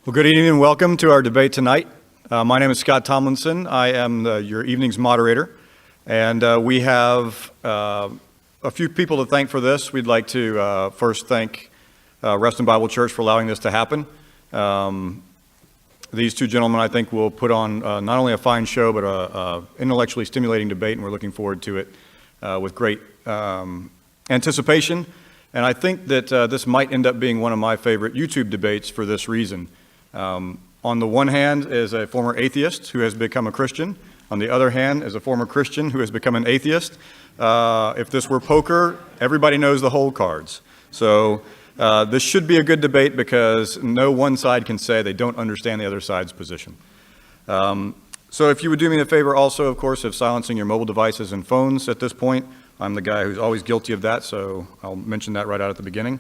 Well, good evening and welcome to our debate tonight. My name is Scott Tomlinson. I am your evening's moderator, and we have a few people to thank for this. We'd like to first thank Reston Bible Church for allowing this to happen. These two gentlemen, I think, will put on not only a fine show, but a intellectually stimulating debate, and we're looking forward to it with great anticipation. And I think that this might end up being one of my favorite YouTube debates for this reason. On the one hand is a former atheist who has become a Christian. On the other hand is a former Christian who has become an atheist. If this were poker, everybody knows the whole cards. So this should be a good debate because no one side can say they don't understand the other side's position. So if you would do me a favor also, of course, of silencing your mobile devices and phones at this point. I'm the guy who's always guilty of that, so I'll mention that right out at the beginning.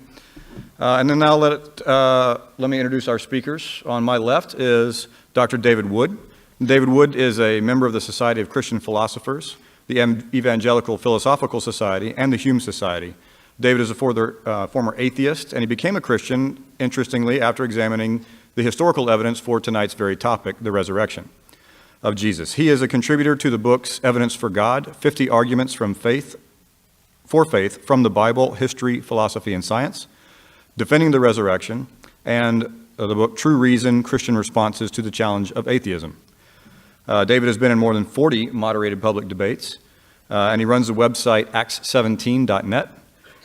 And then now let me introduce our speakers. On my left is Dr. David Wood. David Wood is a member of the Society of Christian Philosophers, the Evangelical Philosophical Society, and the Hume Society. David is a former atheist, and he became a Christian, interestingly, after examining the historical evidence for tonight's very topic, the resurrection of Jesus. He is a contributor to the books Evidence for God, 50 Arguments for Faith from the Bible, History, Philosophy, and Science, Defending the Resurrection, and the book True Reason, Christian Responses to the Challenge of Atheism. David has been in more than 40 moderated public debates, and he runs the website acts17.net,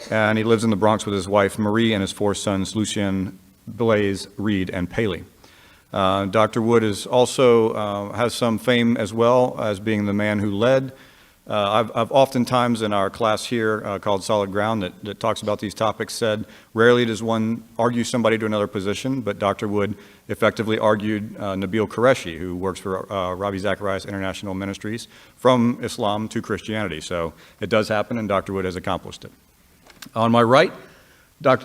and he lives in the Bronx with his wife Marie and his 4 sons Lucien, Blaise, Reed, and Paley. Dr. Wood is also has some fame as well as being the man who led. I've oftentimes in our class here called Solid Ground that talks about these topics said, rarely does one argue somebody to another position, but Dr. Wood effectively argued Nabil Qureshi, who works for Ravi Zacharias International Ministries, from Islam to Christianity. So it does happen, and Dr. Wood has accomplished it. On my right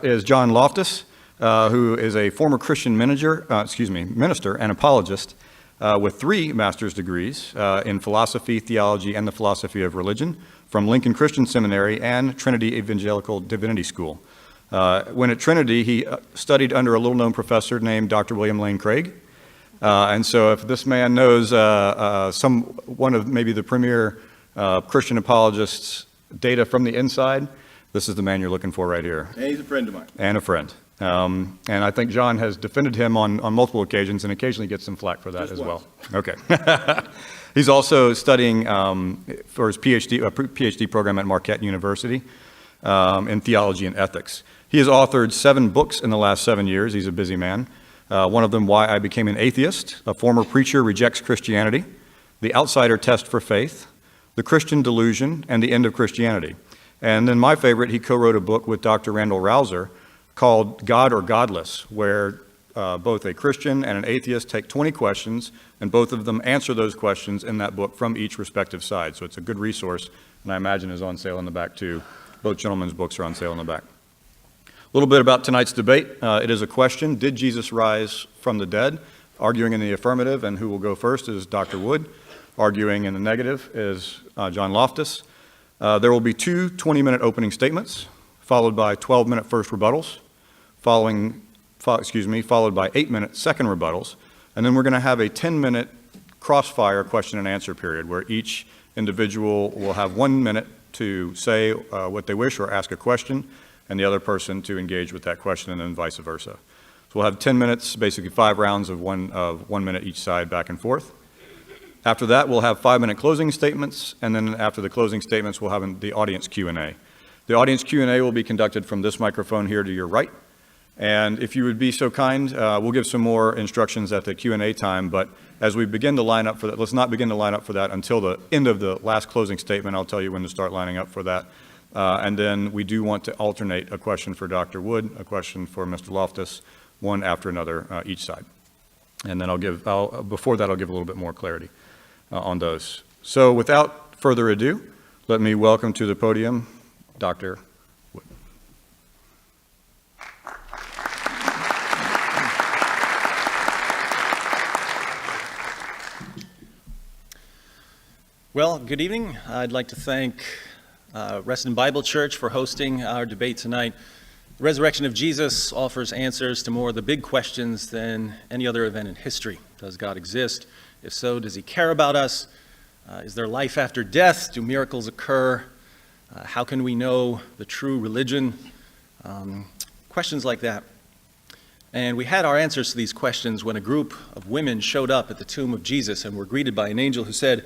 is John Loftus, who is a former Christian minister and apologist with 3 master's degrees in philosophy, theology, and the philosophy of religion from Lincoln Christian Seminary and Trinity Evangelical Divinity School. When at Trinity, he studied under a little-known professor named Dr. William Lane Craig. And so if this man knows one of maybe the premier Christian apologists' data from the inside, this is the man you're looking for right here. And he's a friend of mine. And a friend. And I think John has defended him on multiple occasions and occasionally gets some flack for that Just as once. well. Okay. He's also studying for his PhD program at Marquette University in theology and ethics. He has authored 7 books in the last 7 years. He's a busy man. One of them, Why I Became an Atheist, A Former Preacher Rejects Christianity, The Outsider Test for Faith, The Christian Delusion, and The End of Christianity. And then my favorite, he co-wrote a book with Dr. Randall Rouser called God or Godless, where both a Christian and an atheist take 20 questions, and both of them answer those questions in that book from each respective side. So it's a good resource, and I imagine is on sale in the back too. Both gentlemen's books are on sale in the back. A little bit about tonight's debate. It is a question, did Jesus rise from the dead? Arguing in the affirmative, and who will go first is Dr. Wood. Arguing in the negative is John Loftus. There will be 2 20-minute opening statements, followed by 12-minute first rebuttals, followed by 8-minute second rebuttals, and then we're going to have a 10-minute crossfire question and answer period where each individual will have 1 minute to say what they wish or ask a question, and the other person to engage with that question, and then vice versa. So we'll have 10 minutes, basically 5 rounds of 1 minute each side, back and forth. After that, we'll have 5-minute closing statements, and then after the closing statements, we'll have the audience Q&A. The audience Q&A will be conducted from this microphone here to your right. And if you would be so kind, we'll give some more instructions at the Q&A time, but as we begin to line up for that, let's not begin to line up for that until the end of the last closing statement. I'll tell you when to start lining up for that. And then we do want to alternate a question for Dr. Wood, a question for Mr. Loftus, one after another each side. And then before that, I'll give a little bit more clarity on those. So without further ado, let me welcome to the podium Dr. Wood. Well, good evening. I'd like to thank Reston Bible Church for hosting our debate tonight. The resurrection of Jesus offers answers to more of the big questions than any other event in history. Does God exist? If so, does he care about us? Is there life after death? Do miracles occur? How can we know the true religion? Questions like that. And we had our answers to these questions when a group of women showed up at the tomb of Jesus and were greeted by an angel who said,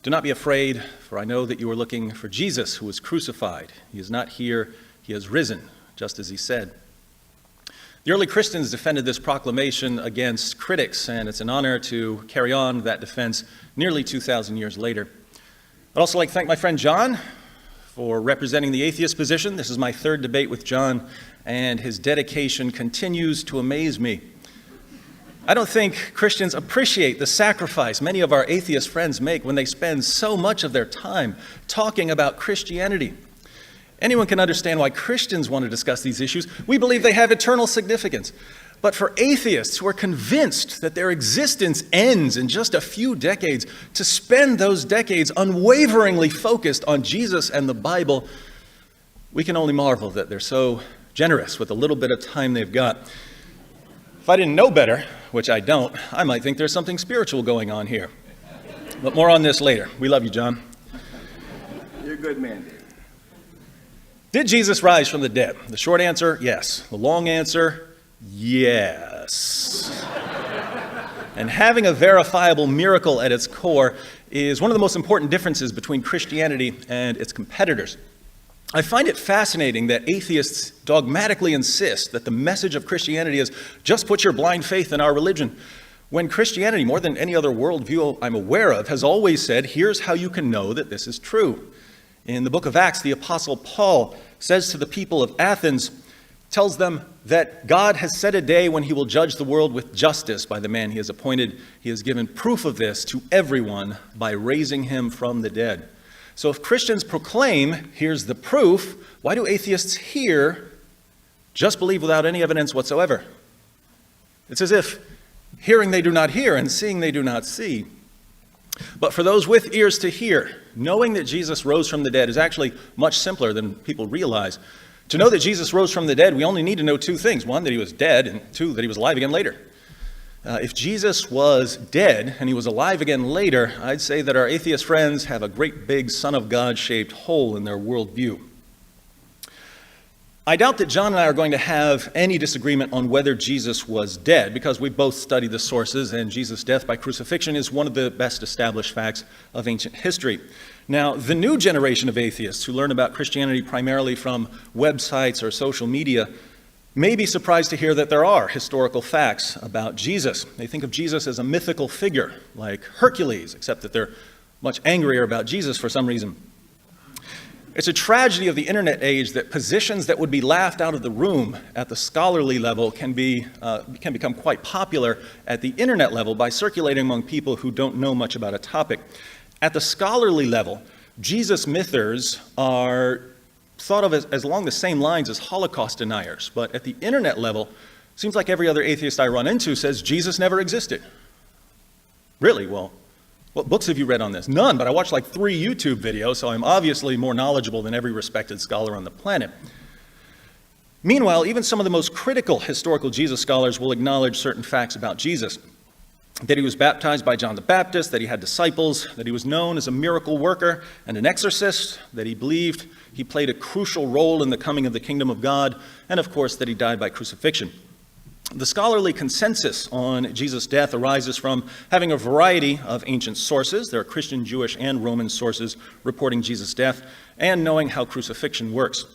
"Do not be afraid, for I know that you are looking for Jesus who was crucified. He is not here, he has risen, just as he said." The early Christians defended this proclamation against critics, and it's an honor to carry on that defense nearly 2,000 years later. I'd also like to thank my friend John for representing the atheist position. This is my third debate with John, and his dedication continues to amaze me. I don't think Christians appreciate the sacrifice many of our atheist friends make when they spend so much of their time talking about Christianity. Anyone can understand why Christians want to discuss these issues. We believe they have eternal significance. But for atheists who are convinced that their existence ends in just a few decades, to spend those decades unwaveringly focused on Jesus and the Bible, we can only marvel that they're so generous with the little bit of time they've got. If I didn't know better, which I don't, I might think there's something spiritual going on here. But more on this later. We love you, John. You're a good man, David. Did Jesus rise from the dead? The short answer, yes. The long answer, yes. And having a verifiable miracle at its core is one of the most important differences between Christianity and its competitors. I find it fascinating that atheists dogmatically insist that the message of Christianity is just put your blind faith in our religion, when Christianity, more than any other worldview I'm aware of, has always said, here's how you can know that this is true. In the book of Acts, the Apostle Paul says to the people of Athens, tells them that God has set a day when he will judge the world with justice by the man he has appointed. He has given proof of this to everyone by raising him from the dead. So if Christians proclaim, here's the proof, why do atheists here just believe without any evidence whatsoever? It's as if hearing they do not hear and seeing they do not see. But for those with ears to hear, knowing that Jesus rose from the dead is actually much simpler than people realize. To know that Jesus rose from the dead, we only need to know two things. One, that he was dead, and two, that he was alive again later. If Jesus was dead and he was alive again later, I'd say that our atheist friends have a great big Son of God-shaped hole in their worldview. I doubt that John and I are going to have any disagreement on whether Jesus was dead, because we both studied the sources, and Jesus' death by crucifixion is one of the best established facts of ancient history. Now, the new generation of atheists who learn about Christianity primarily from websites or social media may be surprised to hear that there are historical facts about Jesus. They think of Jesus as a mythical figure, like Hercules, except that they're much angrier about Jesus for some reason. It's a tragedy of the internet age that positions that would be laughed out of the room at the scholarly level can become quite popular at the internet level by circulating among people who don't know much about a topic. At the scholarly level, Jesus mythers are thought of as along the same lines as Holocaust deniers, but at the internet level, it seems like every other atheist I run into says Jesus never existed. Really? Well, what books have you read on this? None, but I watched like 3 YouTube videos, so I'm obviously more knowledgeable than every respected scholar on the planet. Meanwhile, even some of the most critical historical Jesus scholars will acknowledge certain facts about Jesus. That he was baptized by John the Baptist, that he had disciples, that he was known as a miracle worker and an exorcist, that he believed he played a crucial role in the coming of the kingdom of God, and of course that he died by crucifixion. The scholarly consensus on Jesus' death arises from having a variety of ancient sources. There are Christian, Jewish, and Roman sources reporting Jesus' death, and knowing how crucifixion works.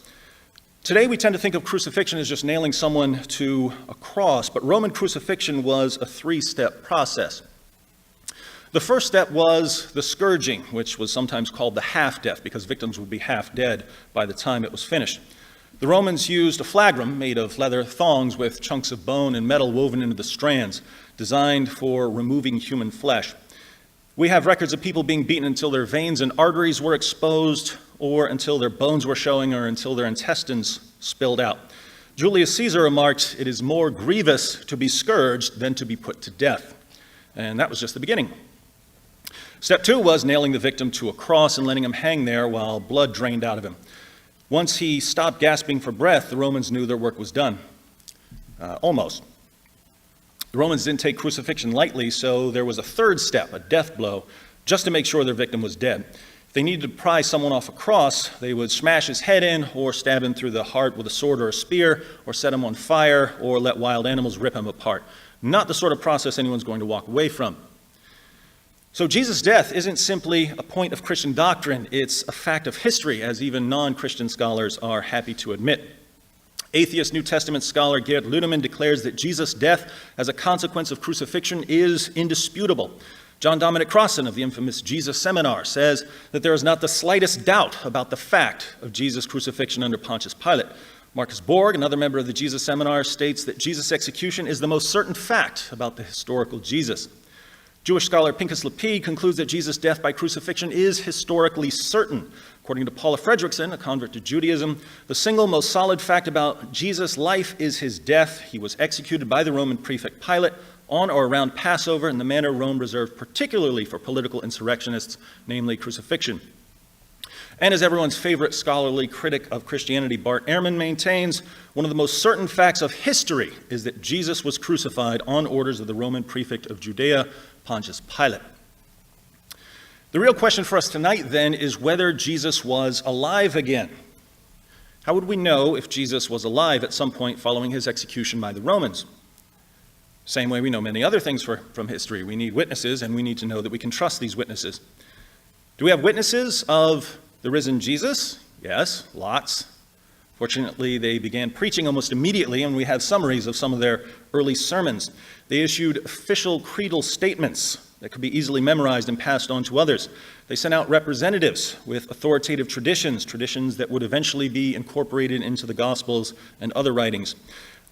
Today we tend to think of crucifixion as just nailing someone to a cross, but Roman crucifixion was a 3-step process. The first step was the scourging, which was sometimes called the half-death, because victims would be half dead by the time it was finished. The Romans used a flagrum made of leather thongs with chunks of bone and metal woven into the strands, designed for removing human flesh. We have records of people being beaten until their veins and arteries were exposed, or until their bones were showing, or until their intestines spilled out. Julius Caesar remarked, "It is more grievous to be scourged than to be put to death." And that was just the beginning. Step 2 was nailing the victim to a cross and letting him hang there while blood drained out of him. Once he stopped gasping for breath, the Romans knew their work was done. Almost. The Romans didn't take crucifixion lightly, so there was a third step, a death blow, just to make sure their victim was dead. If they needed to pry someone off a cross, they would smash his head in or stab him through the heart with a sword or a spear, or set him on fire, or let wild animals rip him apart. Not the sort of process anyone's going to walk away from. So Jesus' death isn't simply a point of Christian doctrine, it's a fact of history, as even non-Christian scholars are happy to admit. Atheist New Testament scholar Gerd Ludemann declares that Jesus' death as a consequence of crucifixion is indisputable. John Dominic Crossan of the infamous Jesus Seminar says that there is not the slightest doubt about the fact of Jesus' crucifixion under Pontius Pilate. Marcus Borg, another member of the Jesus Seminar, states that Jesus' execution is the most certain fact about the historical Jesus. Jewish scholar Pinchas Lapid concludes that Jesus' death by crucifixion is historically certain. According to Paula Fredrickson, a convert to Judaism, the single most solid fact about Jesus' life is his death. He was executed by the Roman prefect Pilate on or around Passover in the manner Rome reserved particularly for political insurrectionists, namely crucifixion. And as everyone's favorite scholarly critic of Christianity, Bart Ehrman, maintains, one of the most certain facts of history is that Jesus was crucified on orders of the Roman prefect of Judea, Pontius Pilate. The real question for us tonight, then, is whether Jesus was alive again. How would we know if Jesus was alive at some point following his execution by the Romans? Same way we know many other things from history. We need witnesses, and we need to know that we can trust these witnesses. Do we have witnesses of the risen Jesus? Yes, lots. Fortunately, they began preaching almost immediately, and we have summaries of some of their early sermons. They issued official creedal statements that could be easily memorized and passed on to others. They sent out representatives with authoritative traditions that would eventually be incorporated into the Gospels and other writings.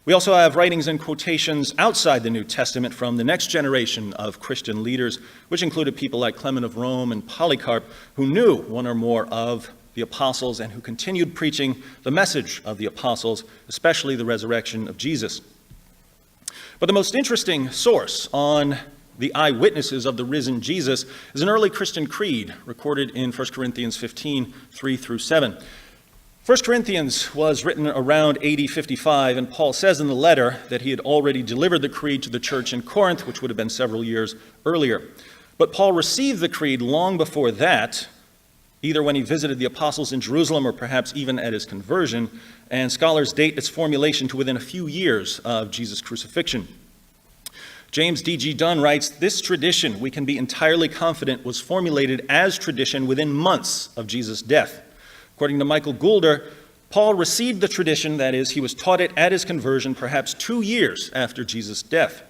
We also have writings and quotations outside the New Testament from the next generation of Christian leaders, which included people like Clement of Rome and Polycarp, who knew one or more of the apostles and who continued preaching the message of the apostles, especially the resurrection of Jesus. But the most interesting source on the eyewitnesses of the risen Jesus is an early Christian creed recorded in 1 Corinthians 15, 3 through 7. 1 Corinthians was written around AD 55, and Paul says in the letter that he had already delivered the creed to the church in Corinth, which would have been several years earlier. But Paul received the creed long before that, either when he visited the apostles in Jerusalem or perhaps even at his conversion, and scholars date its formulation to within a few years of Jesus' crucifixion. James D.G. Dunn writes, "This tradition, we can be entirely confident, was formulated as tradition within months of Jesus' death." According to Michael Goulder, Paul received the tradition, that is, he was taught it at his conversion perhaps 2 years after Jesus' death.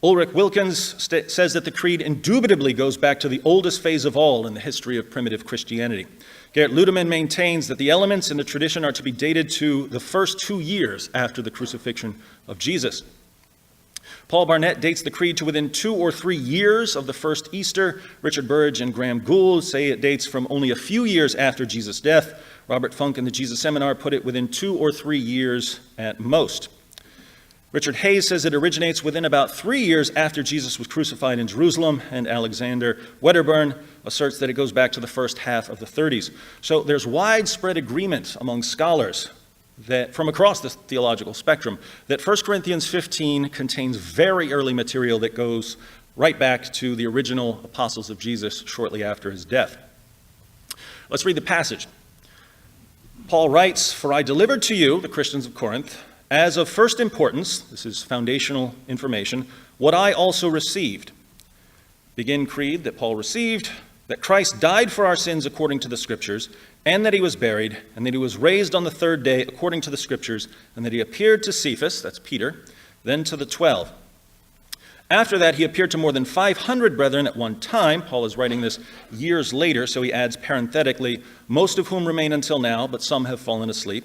Ulrich Wilkins says that the creed indubitably goes back to the oldest phase of all in the history of primitive Christianity. Gerd Ludemann maintains that the elements in the tradition are to be dated to the first 2 years after the crucifixion of Jesus. Paul Barnett dates the creed to within 2 or 3 years of the first Easter. Richard Burridge and Graham Gould say it dates from only a few years after Jesus' death. Robert Funk in the Jesus Seminar put it within 2 or 3 years at most. Richard Hayes says it originates within about 3 years after Jesus was crucified in Jerusalem, and Alexander Wedderburn asserts that it goes back to the first half of the 30s. So there's widespread agreement among scholars that from across the theological spectrum that 1 Corinthians 15 contains very early material that goes right back to the original apostles of Jesus shortly after his death. Let's read the passage. Paul writes, "For I delivered to you, the Christians of Corinth, as of first importance," this is foundational information, "what I also received." Begin creed that Paul received, that Christ died for our sins according to the Scriptures, and that he was buried, and that he was raised on the third day according to the Scriptures, and that he appeared to Cephas, that's Peter, then to the 12. After that, he appeared to more than 500 brethren at one time. Paul is writing this years later, so he adds parenthetically, "most of whom remain until now, but some have fallen asleep.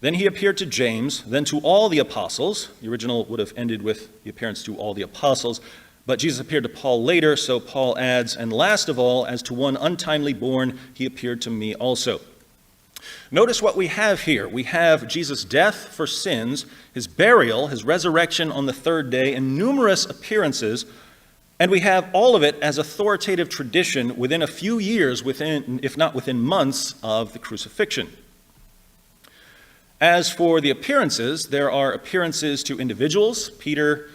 Then he appeared to James, then to all the apostles." The original would have ended with the appearance to all the apostles, but Jesus appeared to Paul later, so Paul adds, "and last of all, as to one untimely born, he appeared to me also." Notice what we have here. We have Jesus' death for sins, his burial, his resurrection on the third day, and numerous appearances And we have all of it as authoritative tradition within a few years, if not within months, of the crucifixion. As for the appearances, there are appearances to individuals, Peter,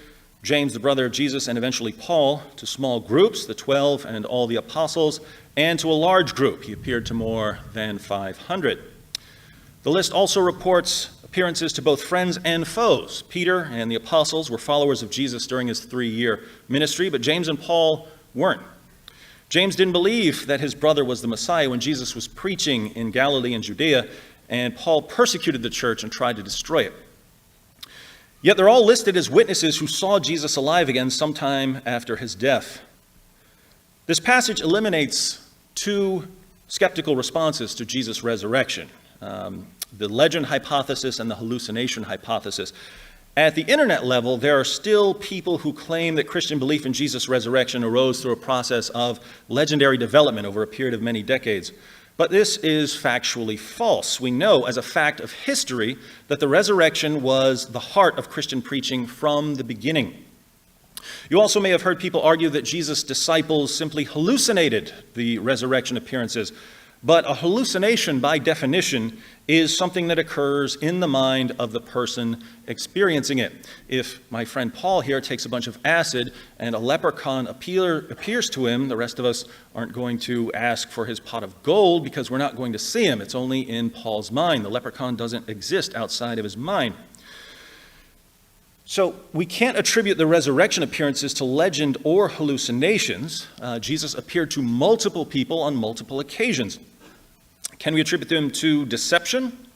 James, the brother of Jesus, and eventually Paul, to small groups, the 12 and all the apostles, and to a large group. He appeared to more than 500. The list also reports appearances to both friends and foes. Peter and the apostles were followers of Jesus during his 3-year ministry, but James and Paul weren't. James didn't believe that his brother was the Messiah when Jesus was preaching in Galilee and Judea, and Paul persecuted the church and tried to destroy it. Yet they're all listed as witnesses who saw Jesus alive again sometime after his death. This passage eliminates 2 skeptical responses to Jesus' resurrection. The legend hypothesis and the hallucination hypothesis. At the internet level, there are still people who claim that Christian belief in Jesus' resurrection arose through a process of legendary development over a period of many decades. But this is factually false. We know as a fact of history that the resurrection was the heart of Christian preaching from the beginning. You also may have heard people argue that Jesus' disciples simply hallucinated the resurrection appearances. But a hallucination, by definition, is something that occurs in the mind of the person experiencing it. If my friend Paul here takes a bunch of acid and a leprechaun appears to him, the rest of us aren't going to ask for his pot of gold because we're not going to see him. It's only in Paul's mind. The leprechaun doesn't exist outside of his mind. So we can't attribute the resurrection appearances to legend or hallucinations. Jesus appeared to multiple people on multiple occasions. Can we attribute them to deception?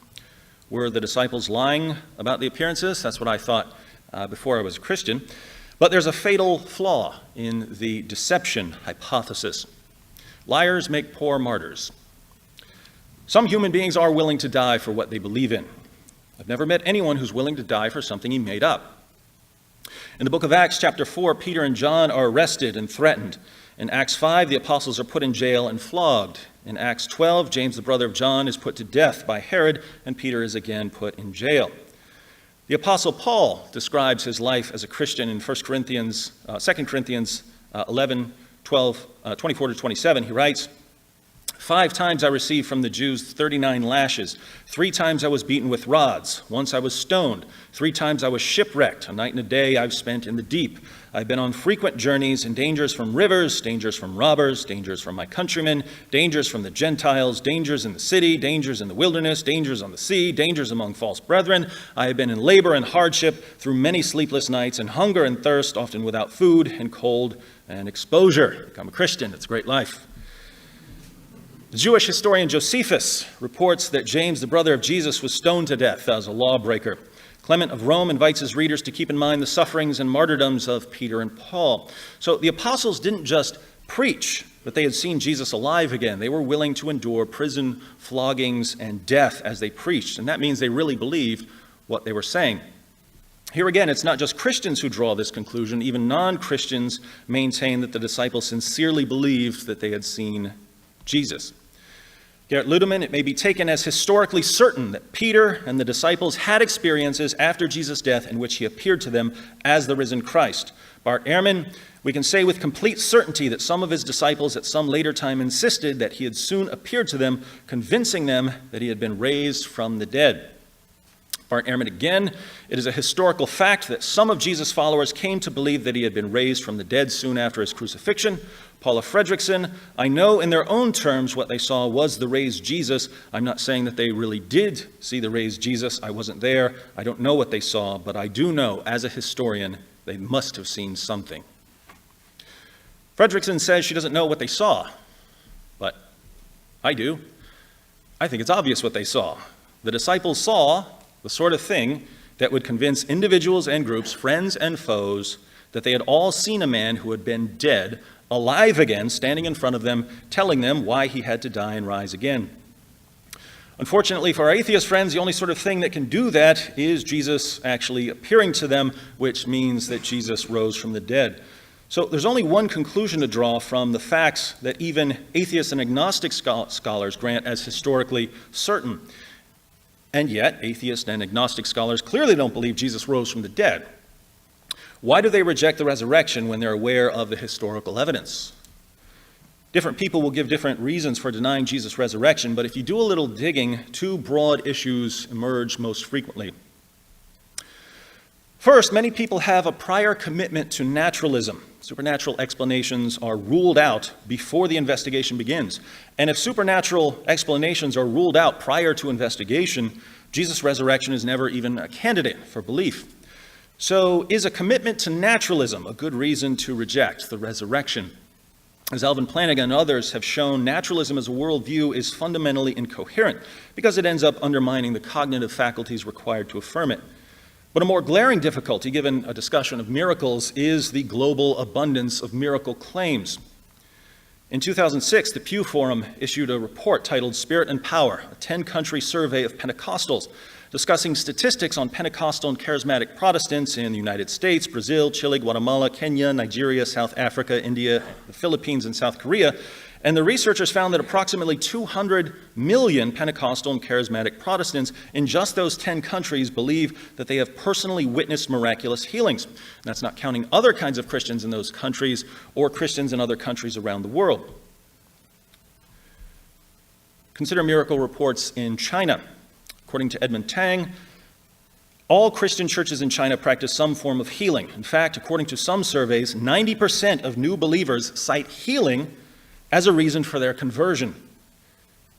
Were the disciples lying about the appearances? That's what I thought before I was a Christian. But there's a fatal flaw in the deception hypothesis. Liars make poor martyrs. Some human beings are willing to die for what they believe in. I've never met anyone who's willing to die for something he made up. In the book of Acts, chapter 4, Peter and John are arrested and threatened. In Acts 5, the apostles are put in jail and flogged. In Acts 12, James, the brother of John, is put to death by Herod, and Peter is again put in jail. The apostle Paul describes his life as a Christian in 2 Corinthians 11, 24 to 27. He writes, 5 times I received from the Jews 39 lashes. 3 times I was beaten with rods. Once I was stoned. 3 times I was shipwrecked. A night and a day I've spent in the deep. I've been on frequent journeys in dangers from rivers, dangers from robbers, dangers from my countrymen, dangers from the Gentiles, dangers in the city, dangers in the wilderness, dangers on the sea, dangers among false brethren. I have been in labor and hardship through many sleepless nights, and hunger and thirst, often without food, and cold and exposure. Become a Christian. It's a great life. The Jewish historian Josephus reports that James, the brother of Jesus, was stoned to death as a lawbreaker. Clement of Rome invites his readers to keep in mind the sufferings and martyrdoms of Peter and Paul. So the apostles didn't just preach that they had seen Jesus alive again. They were willing to endure prison, floggings, and death as they preached. And that means they really believed what they were saying. Here again, it's not just Christians who draw this conclusion. Even non-Christians maintain that the disciples sincerely believed that they had seen Jesus. Gerrit Ludemann, it may be taken as historically certain that Peter and the disciples had experiences after Jesus' death in which he appeared to them as the risen Christ. Bart Ehrman, we can say with complete certainty that some of his disciples at some later time insisted that he had soon appeared to them, convincing them that he had been raised from the dead. Bart Ehrman again, it is a historical fact that some of Jesus' followers came to believe that he had been raised from the dead soon after his crucifixion. Paula Fredrickson, I know in their own terms what they saw was the raised Jesus. I'm not saying that they really did see the raised Jesus. I wasn't there. I don't know what they saw, but I do know as a historian they must have seen something. Fredrickson says she doesn't know what they saw, but I do. I think it's obvious what they saw. The disciples saw the sort of thing that would convince individuals and groups, friends and foes, that they had all seen a man who had been dead, alive again, standing in front of them, telling them why he had to die and rise again. Unfortunately for our atheist friends, the only sort of thing that can do that is Jesus actually appearing to them, which means that Jesus rose from the dead. So there's only one conclusion to draw from the facts that even atheist and agnostic scholars grant as historically certain. And yet, atheist and agnostic scholars clearly don't believe Jesus rose from the dead. Why do they reject the resurrection when they're aware of the historical evidence? Different people will give different reasons for denying Jesus' resurrection, but if you do a little digging, two broad issues emerge most frequently. First, many people have a prior commitment to naturalism. Supernatural explanations are ruled out before the investigation begins. And if supernatural explanations are ruled out prior to investigation, Jesus' resurrection is never even a candidate for belief. So, is a commitment to naturalism a good reason to reject the resurrection? As Alvin Plantinga and others have shown, naturalism as a worldview is fundamentally incoherent because it ends up undermining the cognitive faculties required to affirm it. But a more glaring difficulty, given a discussion of miracles, is the global abundance of miracle claims. In 2006, the Pew Forum issued a report titled Spirit and Power, a 10-country survey of Pentecostals, discussing statistics on Pentecostal and charismatic Protestants in the United States, Brazil, Chile, Guatemala, Kenya, Nigeria, South Africa, India, the Philippines, and South Korea. And the researchers found that approximately 200 million Pentecostal and charismatic Protestants in just those 10 countries believe that they have personally witnessed miraculous healings. And that's not counting other kinds of Christians in those countries or Christians in other countries around the world. Consider miracle reports in China. According to Edmund Tang, all Christian churches in China practice some form of healing. In fact, according to some surveys, 90% of new believers cite healing as a reason for their conversion.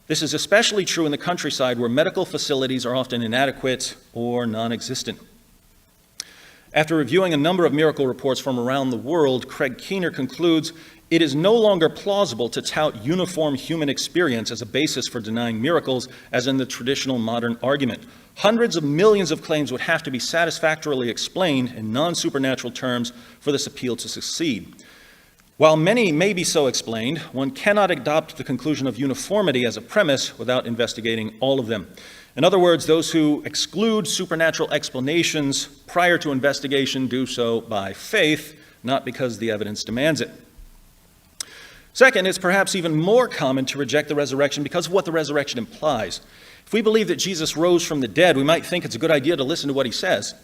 This is especially true in the countryside where medical facilities are often inadequate or non-existent. After reviewing a number of miracle reports from around the world, Craig Keener concludes, it is no longer plausible to tout uniform human experience as a basis for denying miracles, as in the traditional modern argument. Hundreds of millions of claims would have to be satisfactorily explained in non-supernatural terms for this appeal to succeed. While many may be so explained, one cannot adopt the conclusion of uniformity as a premise without investigating all of them. In other words, those who exclude supernatural explanations prior to investigation do so by faith, not because the evidence demands it. Second, it's perhaps even more common to reject the resurrection because of what the resurrection implies. If we believe that Jesus rose from the dead, we might think it's a good idea to listen to what he says.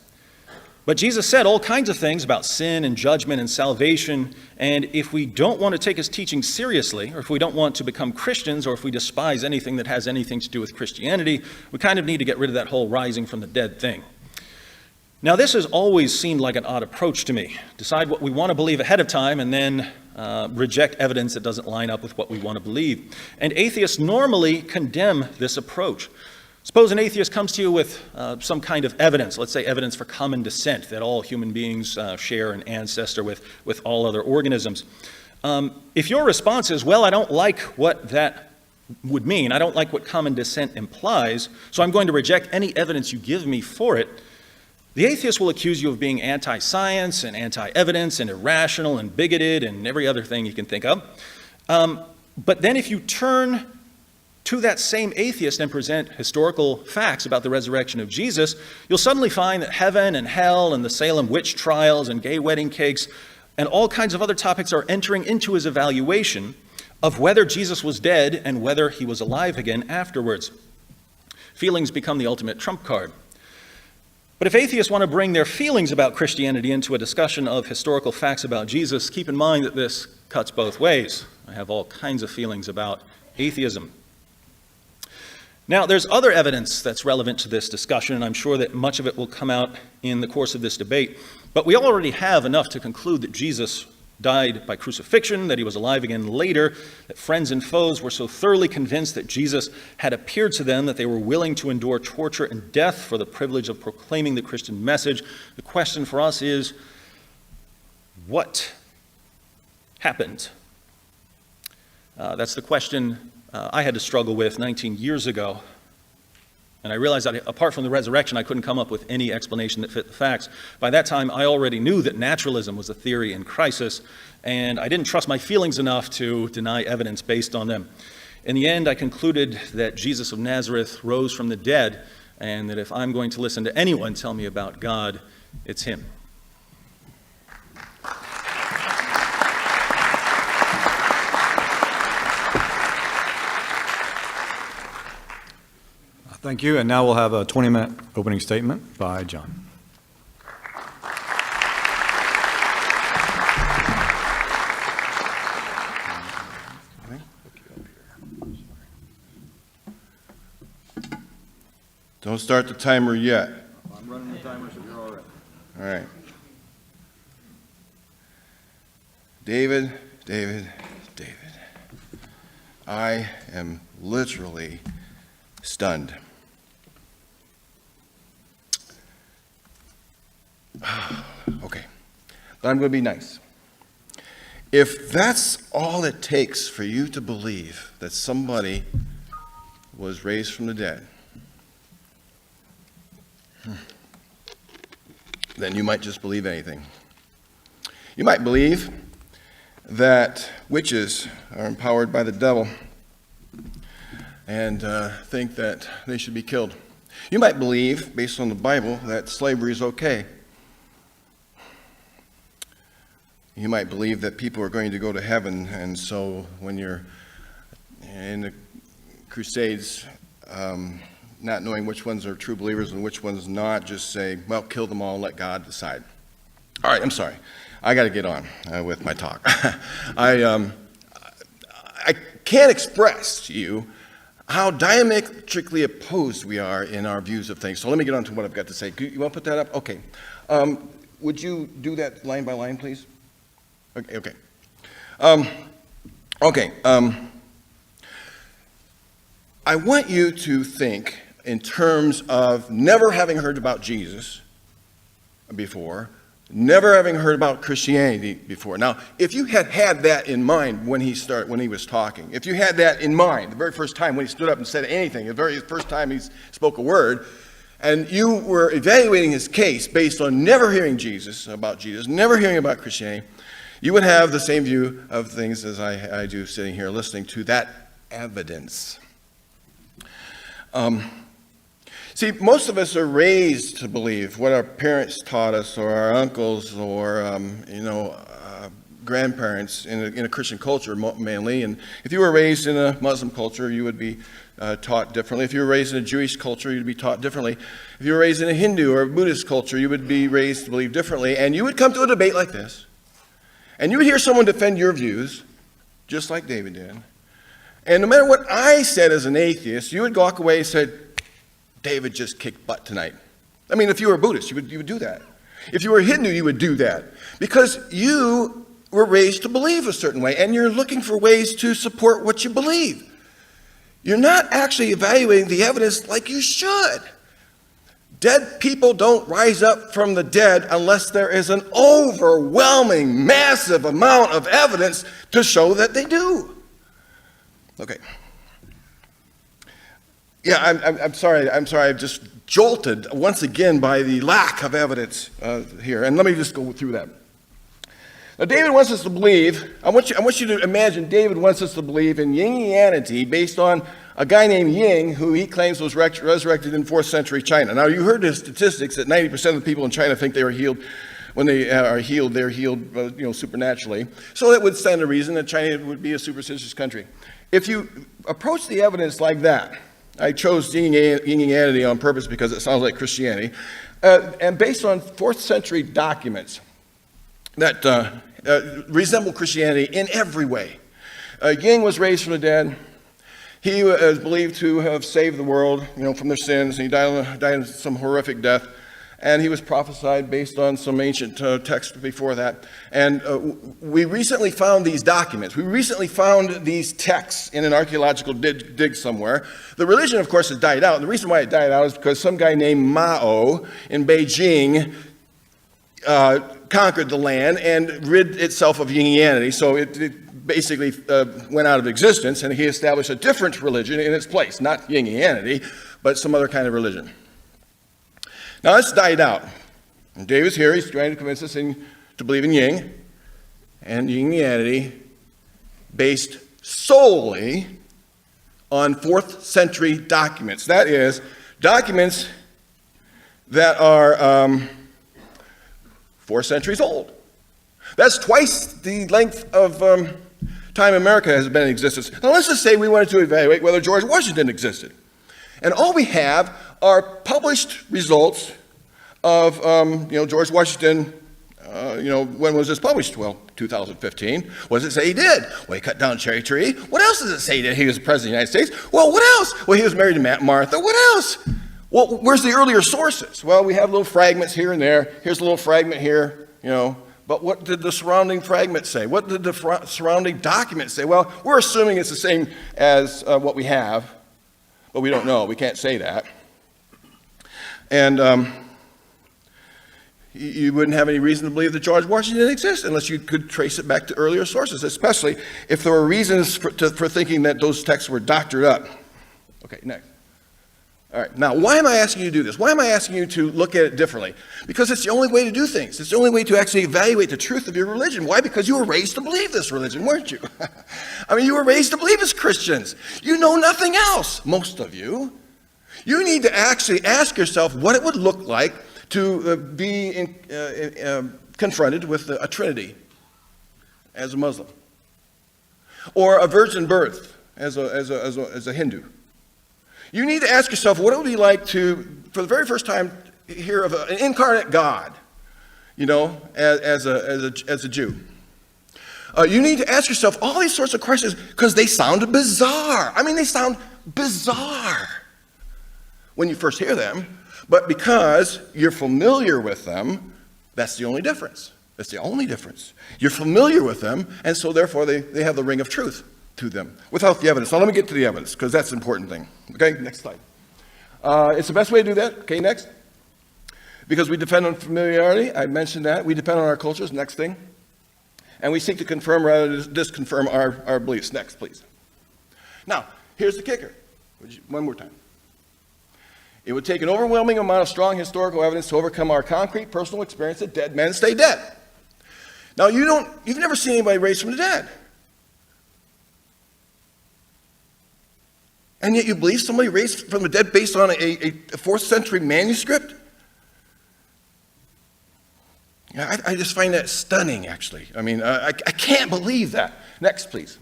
But Jesus said all kinds of things about sin and judgment and salvation, and if we don't want to take his teaching seriously, or if we don't want to become Christians, or if we despise anything that has anything to do with Christianity, we kind of need to get rid of that whole rising from the dead thing. Now, this has always seemed like an odd approach to me. Decide what we want to believe ahead of time and then reject evidence that doesn't line up with what we want to believe. And atheists normally condemn this approach. Suppose an atheist comes to you with some kind of evidence, let's say evidence for common descent, that all human beings share an ancestor with all other organisms. If your response is, well, I don't like what that would mean, I don't like what common descent implies, so I'm going to reject any evidence you give me for it, the atheist will accuse you of being anti-science and anti-evidence and irrational and bigoted and every other thing you can think of. But then if you turn to that same atheist and present historical facts about the resurrection of Jesus, you'll suddenly find that heaven and hell and the Salem witch trials and gay wedding cakes and all kinds of other topics are entering into his evaluation of whether Jesus was dead and whether he was alive again afterwards. Feelings become the ultimate trump card. But if atheists want to bring their feelings about Christianity into a discussion of historical facts about Jesus, keep in mind that this cuts both ways. I have all kinds of feelings about atheism. Now, there's other evidence that's relevant to this discussion, and I'm sure that much of it will come out in the course of this debate. But we already have enough to conclude that Jesus died by crucifixion, that he was alive again later, that friends and foes were so thoroughly convinced that Jesus had appeared to them that they were willing to endure torture and death for the privilege of proclaiming the Christian message. The question for us is, what happened? That's the question I had to struggle with 19 years ago. And I realized that apart from the resurrection, I couldn't come up with any explanation that fit the facts. By that time, I already knew that naturalism was a theory in crisis, and I didn't trust my feelings enough to deny evidence based on them. In the end, I concluded that Jesus of Nazareth rose from the dead, and that if I'm going to listen to anyone tell me about God, it's him. Thank you. And now we'll have a 20-minute opening statement by John. Don't start the timer yet. I'm running the timer, so you're all right. All right. David, David, David. I am literally stunned. Okay, but I'm going to be nice. If that's all it takes for you to believe that somebody was raised from the dead, then you might just believe anything. You might believe that witches are empowered by the devil and think that they should be killed. You might believe, based on the Bible, that slavery is okay. You might believe that people are going to go to heaven, and so when you're in the Crusades, not knowing which ones are true believers and which ones not, just say, well, kill them all and let God decide. All right, I'm sorry. I got to get on with my talk. I can't express to you how diametrically opposed we are in our views of things. So let me get on to what I've got to say. You want to put that up? Okay. Would you do that line by line, please? Okay. I want you to think in terms of never having heard about Jesus before, never having heard about Christianity before. Now, if you had had that in mind when he was talking, if you had that in mind the very first time when he stood up and said anything, the very first time he spoke a word, and you were evaluating his case based on never hearing about Jesus, never hearing about Christianity, you would have the same view of things as I do sitting here listening to that evidence. See, most of us are raised to believe what our parents taught us, or our uncles, or grandparents in a Christian culture mainly. And if you were raised in a Muslim culture, you would be taught differently. If you were raised in a Jewish culture, you'd be taught differently. If you were raised in a Hindu or a Buddhist culture, you would be raised to believe differently. And you would come to a debate like this, and you would hear someone defend your views, just like David did. And no matter what I said as an atheist, you would walk away and say, David just kicked butt tonight. I mean, if you were a Buddhist, you would do that. If you were a Hindu, you would do that. Because you were raised to believe a certain way, and you're looking for ways to support what you believe. You're not actually evaluating the evidence like you should. Dead people don't rise up from the dead unless there is an overwhelming, massive amount of evidence to show that they do. Okay. Yeah, I'm sorry. I'm just jolted once again by the lack of evidence here. And let me just go through that. Now, David wants us to believe, I want you to imagine David wants us to believe in Yingianity based on a guy named Ying, who he claims was resurrected in 4th century China. Now, you heard the statistics that 90% of the people in China think they were healed. When they are healed, they're healed supernaturally. So that would stand to reason that China would be a superstitious country. If you approach the evidence like that, I chose Yingianity on purpose because it sounds like Christianity, and based on 4th century documents that resemble Christianity in every way. Ying was raised from the dead. He was believed to have saved the world, from their sins. He died some horrific death, and he was prophesied based on some ancient text before that. And we recently found these documents. We recently found these texts in an archaeological dig somewhere. The religion, of course, has died out. And the reason why it died out is because some guy named Mao in Beijing conquered the land and rid itself of Yingianity. So it basically went out of existence, and he established a different religion in its place. Not Yingianity, but some other kind of religion. Now, it's died out. And David's here. He's trying to convince us to believe in Ying and Yingianity based solely on 4th century documents. That is, documents that are 4 centuries old. That's twice the length of time America has been in existence. Now, let's just say we wanted to evaluate whether George Washington existed. And all we have are published results of, George Washington, when was this published? Well, 2015. What does it say he did? Well, he cut down a cherry tree. What else does it say that he was the president of the United States? Well, what else? Well, he was married to Martha. What else? Well, where's the earlier sources? Well, we have little fragments here and there. Here's a little fragment here, But what did the surrounding fragment say? What did the surrounding document say? Well, we're assuming it's the same as what we have, but we don't know. We can't say that. And you wouldn't have any reason to believe that George Washington exists unless you could trace it back to earlier sources, especially if there were reasons for thinking that those texts were doctored up. Okay, next. All right, now why am I asking you to do this? Why am I asking you to look at it differently? Because it's the only way to do things. It's the only way to actually evaluate the truth of your religion. Why? Because you were raised to believe this religion, weren't you? I mean, you were raised to believe as Christians. You know nothing else, most of you. You need to actually ask yourself what it would look like to be confronted with a Trinity as a Muslim, or a virgin birth as a Hindu. You need to ask yourself what it would be like to, for the very first time, hear of an incarnate God, as a Jew. You need to ask yourself all these sorts of questions because they sound bizarre. I mean, they sound bizarre when you first hear them, but because you're familiar with them, that's the only difference. That's the only difference. You're familiar with them, and so therefore they have the ring of truth to them without the evidence. Now let me get to the evidence because that's the important thing. Okay, next slide. It's the best way to do that. Okay, next. Because we depend on familiarity. I mentioned that. We depend on our cultures. Next thing. And we seek to confirm rather than disconfirm our beliefs. Next, please. Now, here's the kicker. One more time. It would take an overwhelming amount of strong historical evidence to overcome our concrete personal experience that dead men stay dead. Now, you've never seen anybody raised from the dead. And yet you believe somebody raised from the dead based on a 4th century manuscript? Yeah, I just find that stunning, actually. I mean, I can't believe that. Next, please.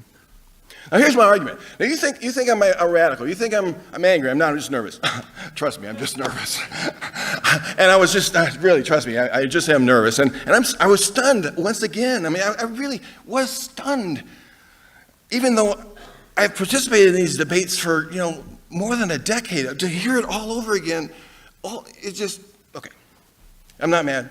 Now, here's my argument. Now, you think I'm a radical. You think I'm angry. I'm not. I'm just nervous. Trust me, I'm just nervous. And I was just, really, trust me, I just am nervous. And I was stunned once again. I mean, I really was stunned. Even though I've participated in these debates for, more than a decade. To hear it all over again, it's just, okay. I'm not mad.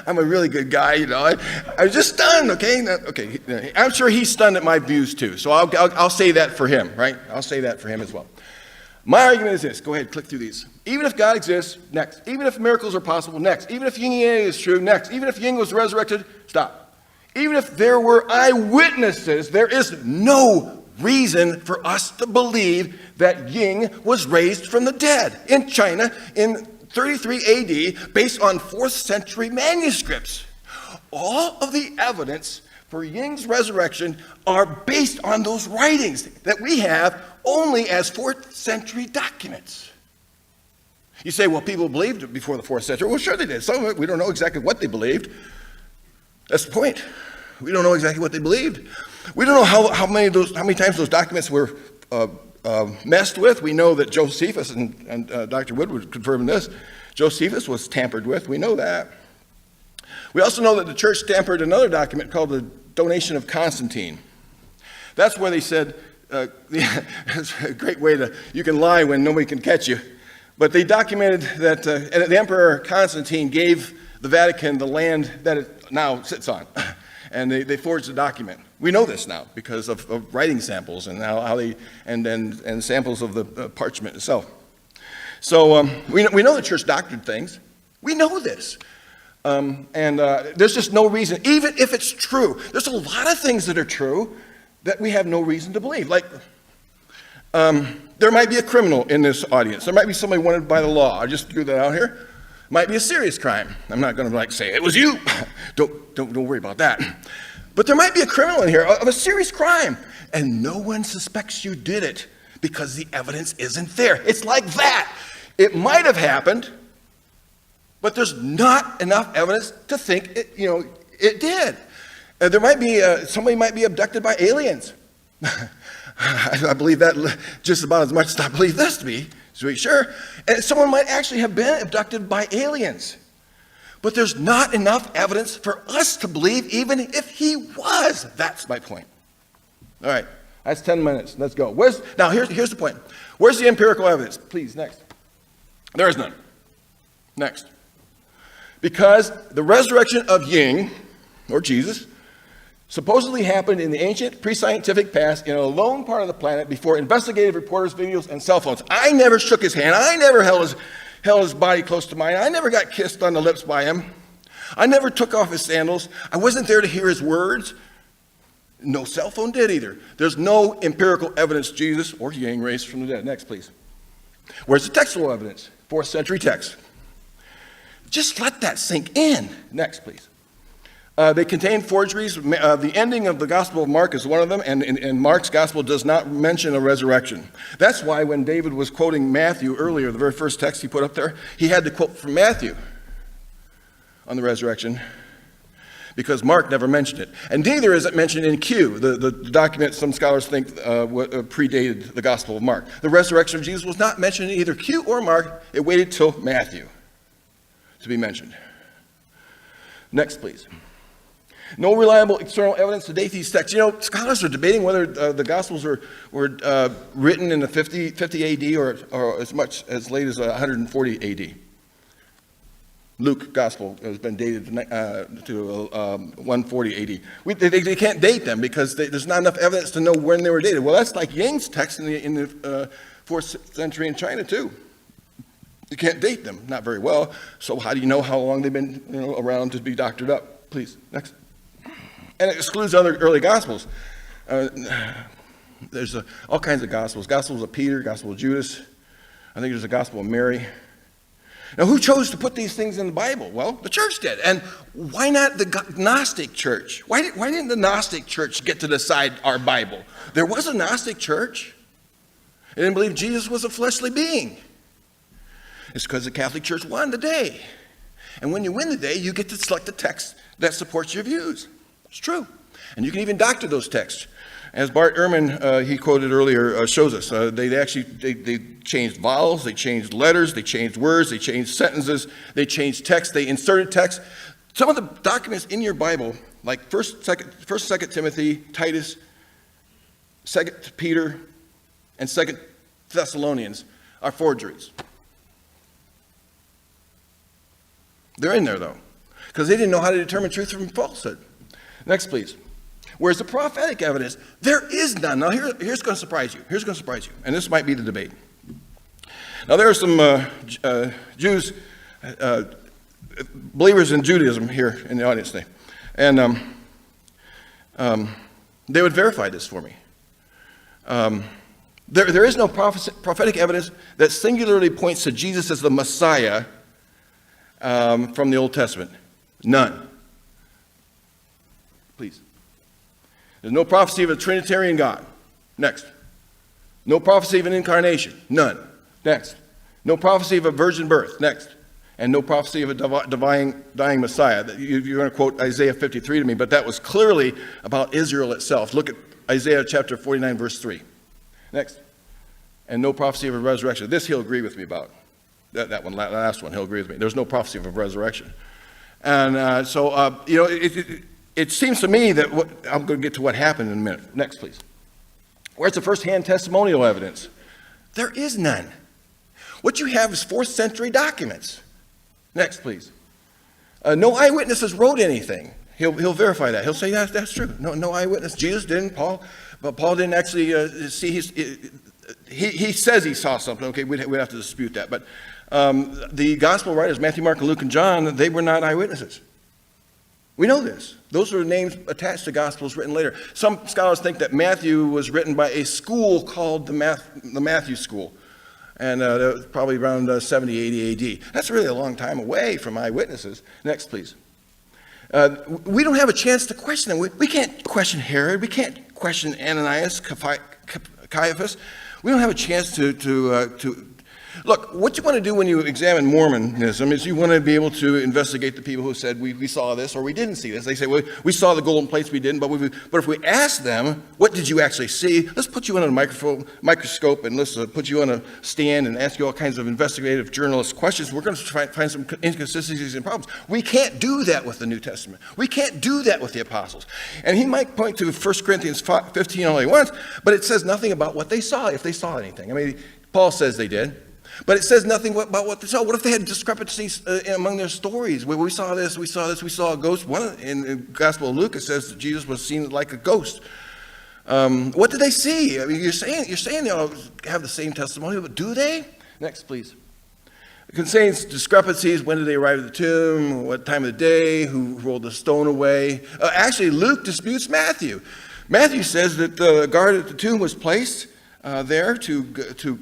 I'm a really good guy, I was just stunned, okay? Okay, I'm sure he's stunned at my views too, so I'll say that for him, right? I'll say that for him as well. My argument is this. Go ahead, click through these. Even if God exists, next. Even if miracles are possible, next. Even if Yingianity is true, next. Even if Ying was resurrected, stop. Even if there were eyewitnesses, there is no reason for us to believe that Ying was raised from the dead in China in 33 AD based on 4th century manuscripts. All of the evidence for Ying's resurrection are based on those writings that we have only as 4th century documents. You say, well, people believed it before the 4th century. Well, sure they did. Some of it, we don't know exactly what they believed. That's the point. We don't know exactly what they believed. We don't know how many times those documents were messed with. We know that Josephus, and Dr. Wood would confirm this, Josephus was tampered with. We know that. We also know that the church tampered another document called the Donation of Constantine. That's where they said, it's a great way you can lie when nobody can catch you. But they documented that the Emperor Constantine gave the Vatican the land that it now sits on. And they forged the document. We know this now because of writing samples and and samples of the parchment itself. So we know the church doctored things. We know this. There's just no reason, even if it's true, there's a lot of things that are true that we have no reason to believe. Like, there might be a criminal in this audience. There might be somebody wanted by the law. I just threw that out here. Might be a serious crime. I'm not going to say it was you. Don't worry about that. But there might be a criminal in here of a serious crime, and no one suspects you did it because the evidence isn't there. It's like that. It might have happened, but there's not enough evidence to think it did. There might be somebody might be abducted by aliens. I believe that just about as much as I believe this to be. Sure. And someone might actually have been abducted by aliens. But there's not enough evidence for us to believe even if he was. That's my point. All right. That's 10 minutes. Let's go. Now, here's the point. Where's the empirical evidence? Please, next. There is none. Next. Because the resurrection of Ying, or Jesus, supposedly happened in the ancient pre-scientific past in a lone part of the planet before investigative reporters, videos, and cell phones. I never shook his hand. I never held his body close to mine. I never got kissed on the lips by him. I never took off his sandals. I wasn't there to hear his words. No cell phone did either. There's no empirical evidence Jesus or Ying raised from the dead. Next, please. Where's the textual evidence? 4th century text. Just let that sink in. Next, please. They contain forgeries. The ending of the Gospel of Mark is one of them, and Mark's Gospel does not mention a resurrection. That's why when David was quoting Matthew earlier, the very first text he put up there, he had to quote from Matthew on the resurrection, because Mark never mentioned it. And neither is it mentioned in Q, the document some scholars think predated the Gospel of Mark. The resurrection of Jesus was not mentioned in either Q or Mark. It waited till Matthew to be mentioned. Next, please. No reliable external evidence to date these texts. You know, scholars are debating whether the Gospels were written in the 50 AD or as much as late as 140 AD. Luke Gospel has been dated to 140 AD. They can't date them because there's not enough evidence to know when they were dated. Well, that's like Ying's text in the 4th century in China, too. You can't date them, not very well. So how do you know how long they've been around to be doctored up? Please, next. And it excludes other early Gospels. There's all kinds of Gospels. Gospels of Peter, Gospel of Judas. I think there's a Gospel of Mary. Now, who chose to put these things in the Bible? Well, the church did. And why not the Gnostic church? Why didn't the Gnostic church get to decide our Bible? There was a Gnostic church. They didn't believe Jesus was a fleshly being. It's because the Catholic Church won the day. And when you win the day, you get to select the text that supports your views. It's true. And you can even doctor those texts. As Bart Ehrman, he quoted earlier, shows us, they changed vowels, they changed letters, they changed words, they changed sentences, they changed text, they inserted text. Some of the documents in your Bible, like 1st, 2nd Timothy, Titus, 2nd Peter, and 2nd Thessalonians, are forgeries. They're in there, though, because they didn't know how to determine truth from falsehood. Next, please. Where's the prophetic evidence? There is none. Now, here's going to surprise you. Here's going to surprise you. And this might be the debate. Now, there are some Jews, believers in Judaism here in the audience today. And they would verify this for me. There is no prophetic evidence that singularly points to Jesus as the Messiah from the Old Testament. None. Please. There's no prophecy of a Trinitarian God. Next. No prophecy of an incarnation. None. Next. No prophecy of a virgin birth. Next. And no prophecy of a dying Messiah. You're going to quote Isaiah 53 to me, but that was clearly about Israel itself. Look at Isaiah chapter 49, verse 3. Next. And no prophecy of a resurrection. This he'll agree with me about. That one, last one, he'll agree with me. There's no prophecy of a resurrection. And it seems to me that I'm going to get to what happened in a minute. Next, please. Where's the first-hand testimonial evidence? There is none. What you have is 4th century documents. Next, please. No eyewitnesses wrote anything. He'll verify that. He'll say that's true. No eyewitness. Jesus didn't. But Paul didn't actually see. He says he saw something. Okay, we'd have to dispute that. But the gospel writers, Matthew, Mark, Luke, and John, they were not eyewitnesses. We know this. Those are names attached to gospels written later. Some scholars think that Matthew was written by a school called the Matthew School. And that was probably around 70, 80 AD. That's really a long time away from eyewitnesses. Next, please. We don't have a chance to question them. We can't question Herod. We can't question Ananias, Caiaphas. We don't have a chance to look, what you want to do when you examine Mormonism is you want to be able to investigate the people who said, we saw this or we didn't see this. They say, well, we saw the golden plates, we didn't. But if we ask them, what did you actually see? Let's put you on a microscope and let's put you on a stand and ask you all kinds of investigative journalist questions. We're going to find some inconsistencies and problems. We can't do that with the New Testament. We can't do that with the apostles. And he might point to 1 Corinthians 15 only once, but it says nothing about what they saw, if they saw anything. I mean, Paul says they did. But it says nothing about what they saw. What if they had discrepancies among their stories? Where we saw this, we saw a ghost. In the Gospel of Luke, it says that Jesus was seen like a ghost. What did they see? I mean, you're saying they all have the same testimony, but do they? Next, please. It contains discrepancies. When did they arrive at the tomb? What time of the day? Who rolled the stone away? Actually, Luke disputes Matthew. Matthew says that the guard at the tomb was placed there to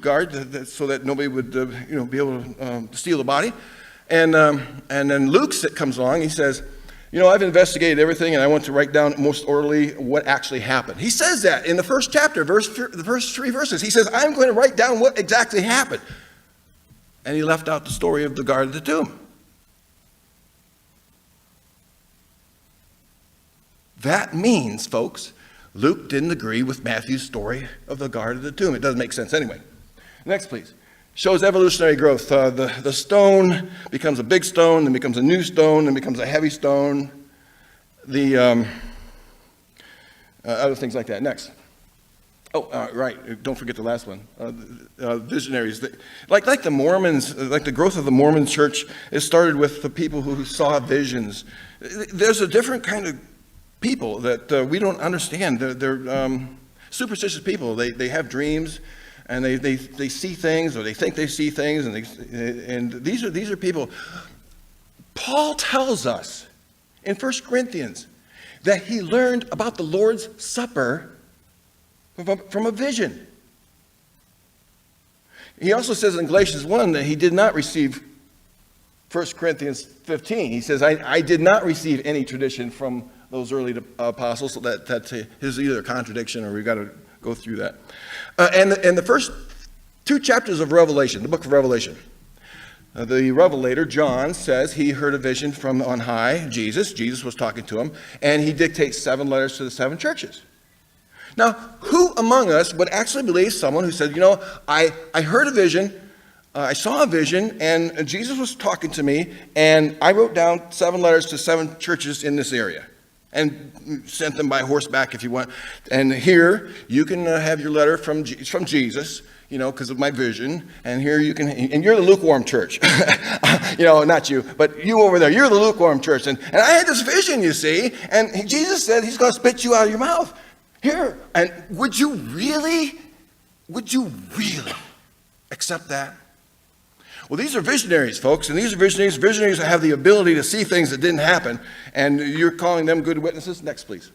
guard so that nobody would be able to steal the body. And then Luke comes along. He says, I've investigated everything, and I want to write down most orderly what actually happened. He says that in the first chapter, the first 3 verses. He says, I'm going to write down what exactly happened. And he left out the story of the guard at the tomb. That means, folks, Luke didn't agree with Matthew's story of the guard at the tomb. It doesn't make sense anyway. Next, please. Shows evolutionary growth. The stone becomes a big stone, then becomes a new stone, then becomes a heavy stone. The other things like that. Next. Right. Don't forget the last one. Visionaries. Like the Mormons, like the growth of the Mormon church, it started with the people who saw visions. There's a different kind of people that we don't understand. They're superstitious people. They have dreams, and they see things, or they think they see things, and these are people. Paul tells us in 1 Corinthians that he learned about the Lord's Supper from a vision. He also says in Galatians 1 that he did not receive 1 Corinthians 15. He says, I did not receive any tradition from those early apostles. So that is either a contradiction, or we've got to go through that. And the first 2 chapters of Revelation, the book of Revelation, the revelator, John, says he heard a vision from on high, Jesus. Jesus was talking to him, and he dictates 7 letters to the 7 churches. Now, who among us would actually believe someone who said, I heard a vision, I saw a vision, and Jesus was talking to me, and I wrote down 7 letters to 7 churches in this area, and sent them by horseback if you want. And here, you can have your letter from Jesus, because of my vision, and here you can, and you're the lukewarm church. Not you, but you over there, you're the lukewarm church. And I had this vision, you see, and Jesus said he's going to spit you out of your mouth. Here, and would you really accept that? Well, these are visionaries, folks, and these are visionaries that have the ability to see things that didn't happen, and you're calling them good witnesses? Next, please.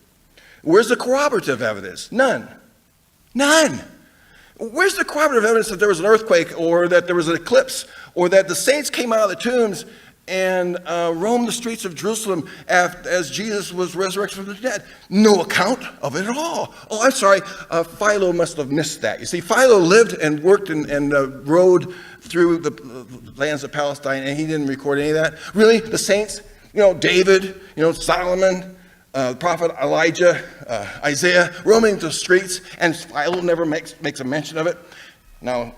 Where's the corroborative evidence? None. Where's the corroborative evidence that there was an earthquake, or that there was an eclipse, or that the saints came out of the tombs and roamed the streets of Jerusalem as Jesus was resurrected from the dead? No account of it at all. Oh, I'm sorry, Philo must have missed that. You see, Philo lived and worked and rode through the lands of Palestine, and he didn't record any of that. Really? The saints? David, Solomon, the prophet Elijah, Isaiah, roaming the streets, and Philo never makes a mention of it. Now,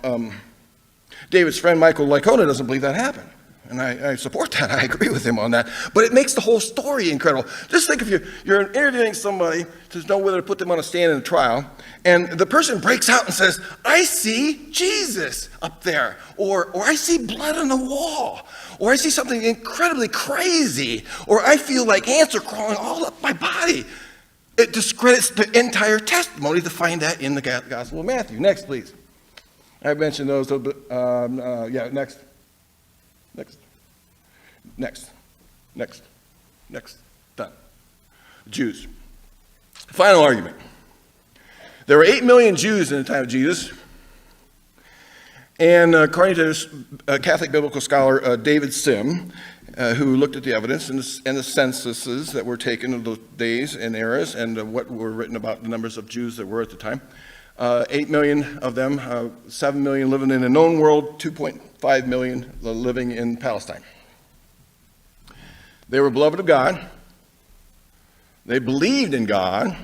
David's friend Michael Licona doesn't believe that happened. And I support that. I agree with him on that. But it makes the whole story incredible. Just think if you're interviewing somebody to know whether to put them on a stand in a trial, and the person breaks out and says, I see Jesus up there, or I see blood on the wall, or I see something incredibly crazy, or I feel like ants are crawling all up my body. It discredits the entire testimony to find that in the Gospel of Matthew. Next, please. I mentioned those a little bit. Next. Done. Jews. Final argument. There were 8 million Jews in the time of Jesus. And according to Catholic biblical scholar David Sim, who looked at the evidence and the censuses that were taken of those days and eras, and what were written about the numbers of Jews that were at the time, 8 million of them, 7 million living in the known world, 2.5 million living in Palestine. They were beloved of God. They believed in God.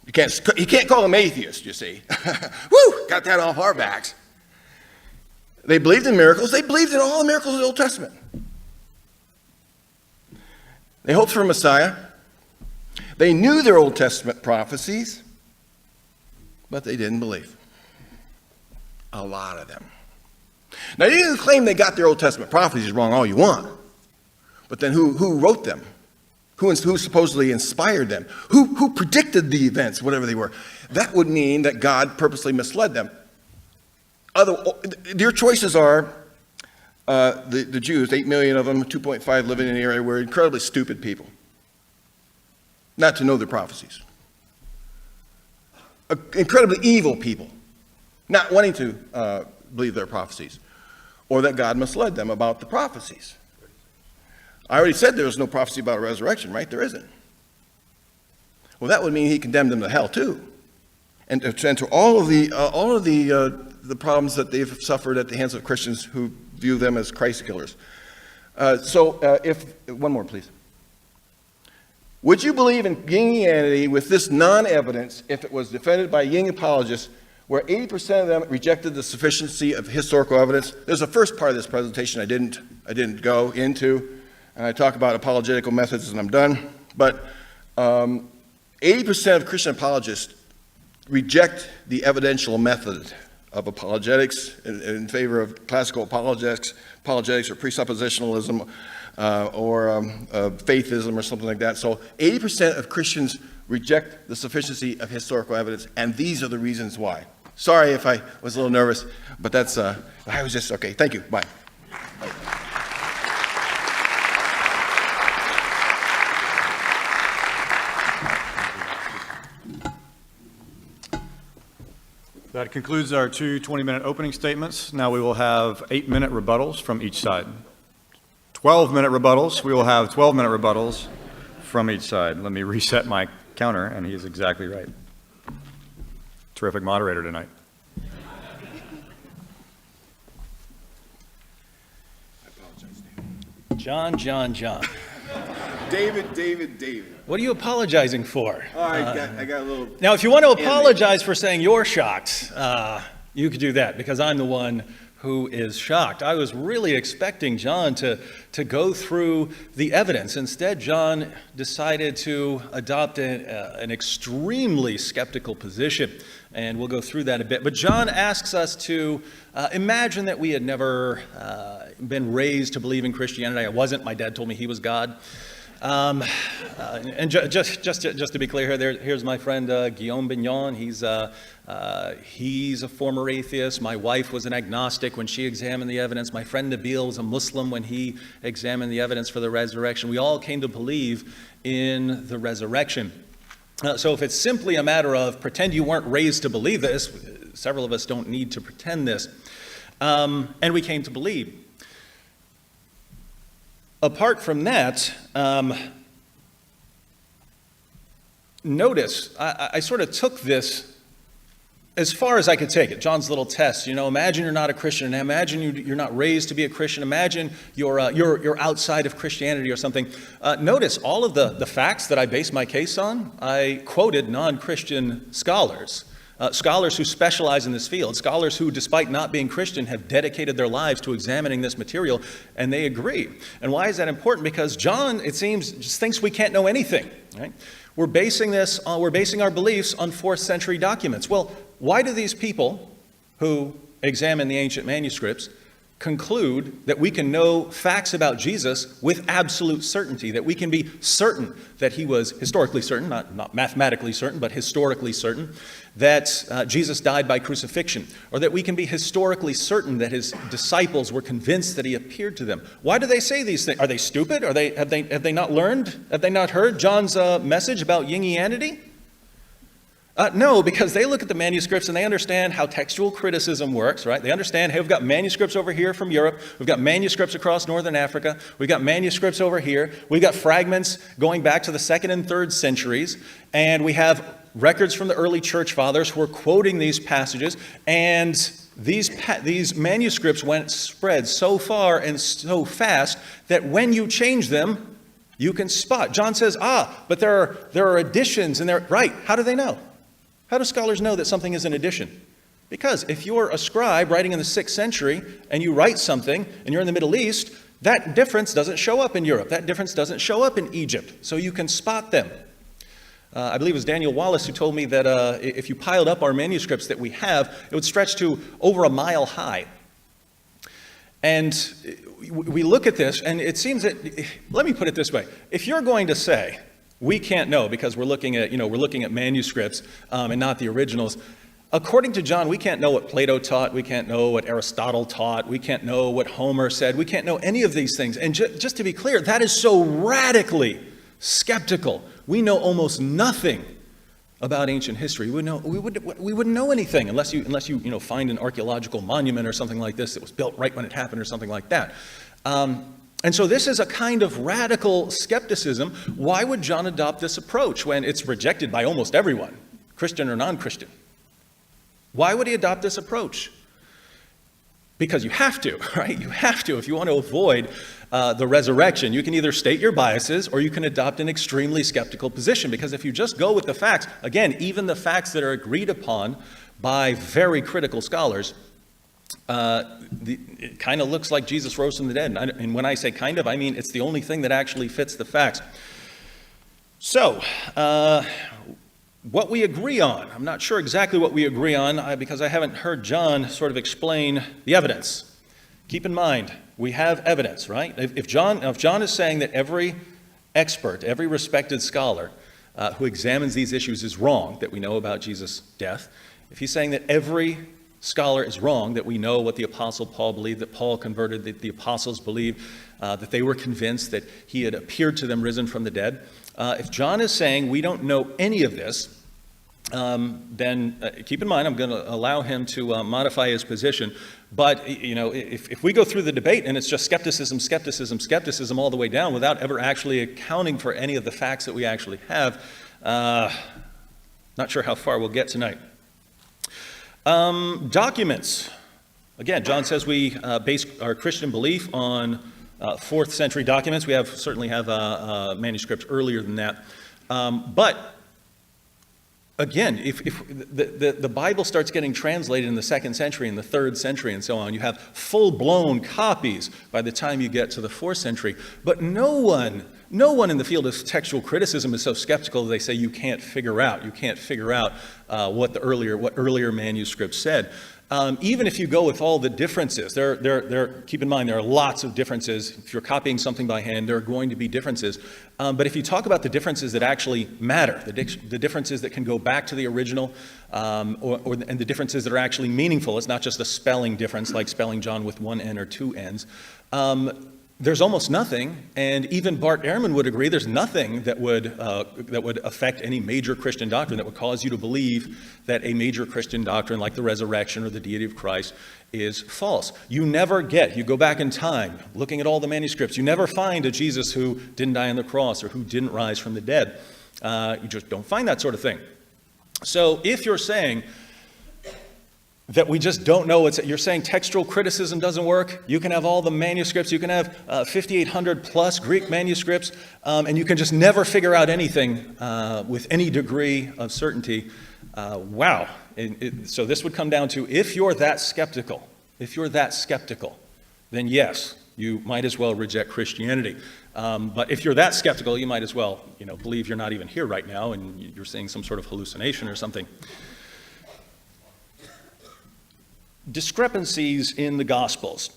You can't call them atheists, you see. Woo! Got that off our backs. They believed in miracles. They believed in all the miracles of the Old Testament. They hoped for a Messiah. They knew their Old Testament prophecies, but they didn't believe. A lot of them. Now, you can claim they got their Old Testament prophecies wrong all you want, but then who wrote them? Who supposedly inspired them? Who predicted the events, whatever they were? That would mean that God purposely misled them. Their choices are, the Jews, 8 million of them, 2.5 living in the area, were incredibly stupid people, not to know their prophecies. Incredibly evil people, not wanting to believe their prophecies, or that God misled them about the prophecies. I already said there was no prophecy about a resurrection, right? There isn't. Well, that would mean he condemned them to hell too, and to all of the problems that they've suffered at the hands of Christians who view them as Christ killers. One more, please. Would you believe in Yingianity with this non-evidence if it was defended by Ying apologists, where 80% of them rejected the sufficiency of historical evidence? There's a first part of this presentation I didn't go into, and I talk about apologetical methods, and I'm done. But 80% of Christian apologists reject the evidential method of apologetics in favor of classical apologetics or presuppositionalism or faithism or something like that. So 80% of Christians reject the sufficiency of historical evidence, and these are the reasons why. Sorry if I was a little nervous, but I was just, okay, thank you, bye. That concludes our two 20-minute opening statements. Now we will have 8-minute rebuttals from each side. 12-minute rebuttals. We will have 12-minute rebuttals from each side. Let me reset my counter, and he is exactly right. Terrific moderator tonight. John. David. What are you apologizing for? Oh, I got a little... Now, if you want to apologize for saying you're shocked, you could do that, because I'm the one who is shocked. I was really expecting John to go through the evidence. Instead, John decided to adopt an extremely skeptical position, and we'll go through that a bit. But John asks us to imagine that we had never been raised to believe in Christianity. I wasn't. My dad told me he was God. And just to be clear here, here's my friend Guillaume Bignon. He's a former atheist. My wife was an agnostic when she examined the evidence. My friend Nabil was a Muslim when he examined the evidence for the resurrection. We all came to believe in the resurrection. So if it's simply a matter of pretend you weren't raised to believe this, several of us don't need to pretend this. And we came to believe. Apart from that, notice, I sort of took this as far as I could take it. John's little test, imagine you're not a Christian. Imagine you're not raised to be a Christian. Imagine you're outside of Christianity or something. Notice all of the facts that I based my case on, I quoted non-Christian scholars. Scholars who specialize in this field, scholars who, despite not being Christian, have dedicated their lives to examining this material, and they agree. And why is that important? Because John, it seems, just thinks we can't know anything. Right? We're basing our beliefs on 4th century documents. Well, why do these people who examine the ancient manuscripts conclude that we can know facts about Jesus with absolute certainty, that we can be certain that he was historically certain, not mathematically certain, but historically certain, that Jesus died by crucifixion, or that we can be historically certain that his disciples were convinced that he appeared to them? Why do they say these things? Are they stupid? Have they not learned? Have they not heard John's message about Yingianity? No, because they look at the manuscripts and they understand how textual criticism works, right? They understand, hey, we've got manuscripts over here from Europe. We've got manuscripts across northern Africa. We've got manuscripts over here. We've got fragments going back to the 2nd and 3rd centuries. And we have records from the early church fathers who are quoting these passages. And these manuscripts spread so far and so fast that when you change them, you can spot. John says, but there are additions, and they're right. How do they know? How do scholars know that something is an addition? Because if you're a scribe writing in the 6th century and you write something and you're in the Middle East, that difference doesn't show up in Europe. That difference doesn't show up in Egypt. So you can spot them. I believe it was Daniel Wallace who told me that if you piled up our manuscripts that we have, it would stretch to over a mile high. And we look at this, and it seems that, let me put it this way. If you're going to say, we can't know because we're looking at manuscripts and not the originals, according to John, we can't know what Plato taught, we can't know what Aristotle taught, we can't know what Homer said, we can't know any of these things. And just to be clear, that is so radically skeptical. We know almost nothing about ancient history. We wouldn't know anything unless you find an archaeological monument or something like this that was built right when it happened or something like that. And so this is a kind of radical skepticism. Why would John adopt this approach when it's rejected by almost everyone, Christian or non-Christian? Why would he adopt this approach? Because you have to, right? You have to if you want to avoid the resurrection. You can either state your biases or you can adopt an extremely skeptical position, because if you just go with the facts, again, even the facts that are agreed upon by very critical scholars, it kind of looks like Jesus rose from the dead. And when I say kind of, I mean it's the only thing that actually fits the facts. So, what we agree on, I'm not sure exactly what we agree on because I haven't heard John sort of explain the evidence. Keep in mind, we have evidence, right? If John is saying that every expert, every respected scholar who examines these issues is wrong, that we know about Jesus' death, if he's saying that every scholar is wrong, that we know what the Apostle Paul believed, that Paul converted, that the apostles believed, that they were convinced that he had appeared to them risen from the dead, if John is saying we don't know any of this, then keep in mind I'm going to allow him to modify his position. But if we go through the debate and it's just skepticism, skepticism, skepticism all the way down without ever actually accounting for any of the facts that we actually have, not sure how far we'll get tonight. Documents. Again, John says we base our Christian belief on 4th century documents. We certainly have manuscripts earlier than that. But again, if the Bible starts getting translated in the 2nd century and the 3rd century and so on, you have full-blown copies by the time you get to the 4th century. But no one in the field of textual criticism is so skeptical that they say you can't figure out what earlier manuscripts said. Even if you go with all the differences, keep in mind there are lots of differences. If you're copying something by hand, there are going to be differences. But if you talk about the differences that actually matter, the differences that can go back to the original, and the differences that are actually meaningful, it's not just a spelling difference like spelling John with one N or two N's. There's almost nothing, and even Bart Ehrman would agree there's nothing that would affect any major Christian doctrine that would cause you to believe that a major Christian doctrine like the resurrection or the deity of Christ is false. You go back in time, looking at all the manuscripts, you never find a Jesus who didn't die on the cross or who didn't rise from the dead. You just don't find that sort of thing. So if you're saying that we just don't know, you're saying textual criticism doesn't work, you can have all the manuscripts, you can have 5,800 plus Greek manuscripts, and you can just never figure out anything with any degree of certainty. Wow. So this would come down to, if you're that skeptical, then yes, you might as well reject Christianity. But if you're that skeptical, you might as well believe you're not even here right now and you're seeing some sort of hallucination or something. Discrepancies in the Gospels.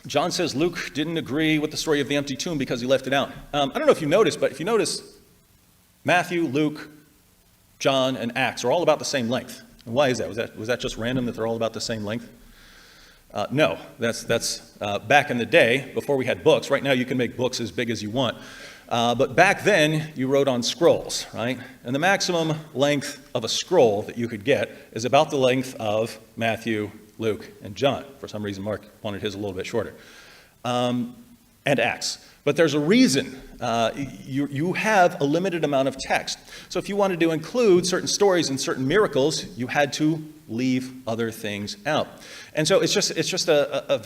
John says Luke didn't agree with the story of the empty tomb because he left it out. I don't know if you noticed, but if you notice, Matthew, Luke, John, and Acts are all about the same length. And why is that? Was that just random that they're all about the same length? No, that's back in the day, before we had books. Right now you can make books as big as you want. But back then, you wrote on scrolls, right? And the maximum length of a scroll that you could get is about the length of Matthew, Luke, and John. For some reason, Mark wanted his a little bit shorter. And Acts. But there's a reason. You have a limited amount of text. So if you wanted to include certain stories and certain miracles, you had to leave other things out. And so it's just a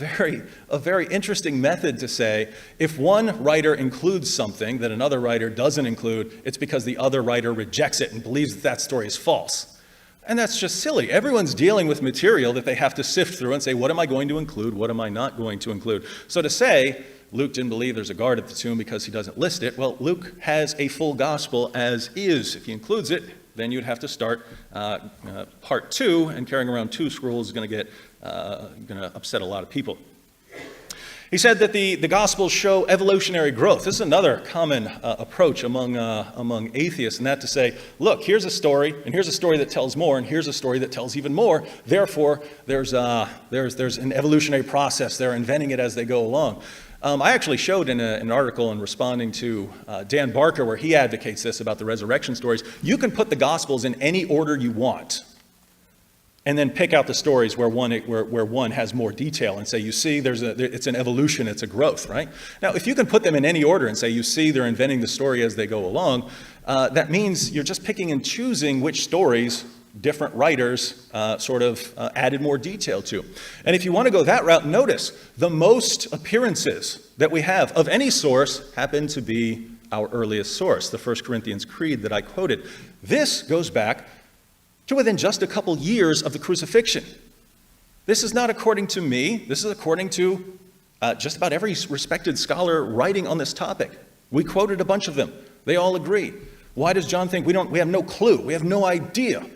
very interesting method to say, if one writer includes something that another writer doesn't include, it's because the other writer rejects it and believes that story is false. And that's just silly. Everyone's dealing with material that they have to sift through and say, what am I going to include? What am I not going to include? So to say, Luke didn't believe there's a guard at the tomb because he doesn't list it, well, Luke has a full gospel as is. If he includes it, then you'd have to start part 2, and carrying around 2 scrolls is going to upset a lot of people. He said that the Gospels show evolutionary growth. This is another common approach among atheists, and that to say, look, here's a story, and here's a story that tells more, and here's a story that tells even more. Therefore, there's an evolutionary process. They're inventing it as they go along. I actually showed in an article in responding to Dan Barker, where he advocates this about the resurrection stories. You can put the Gospels in any order you want, and then pick out the stories where one has more detail and say, you see, it's an evolution, it's a growth, right? Now, if you can put them in any order and say, you see, they're inventing the story as they go along, that means you're just picking and choosing which stories different writers added more detail to. And if you want to go that route, notice the most appearances that we have of any source happen to be our earliest source, the 1 Corinthians Creed that I quoted. This goes back to within just a couple years of the crucifixion. This is not according to me. This is according to just about every respected scholar writing on this topic. We quoted a bunch of them. They all agree. Why does John think we have no clue? We have no idea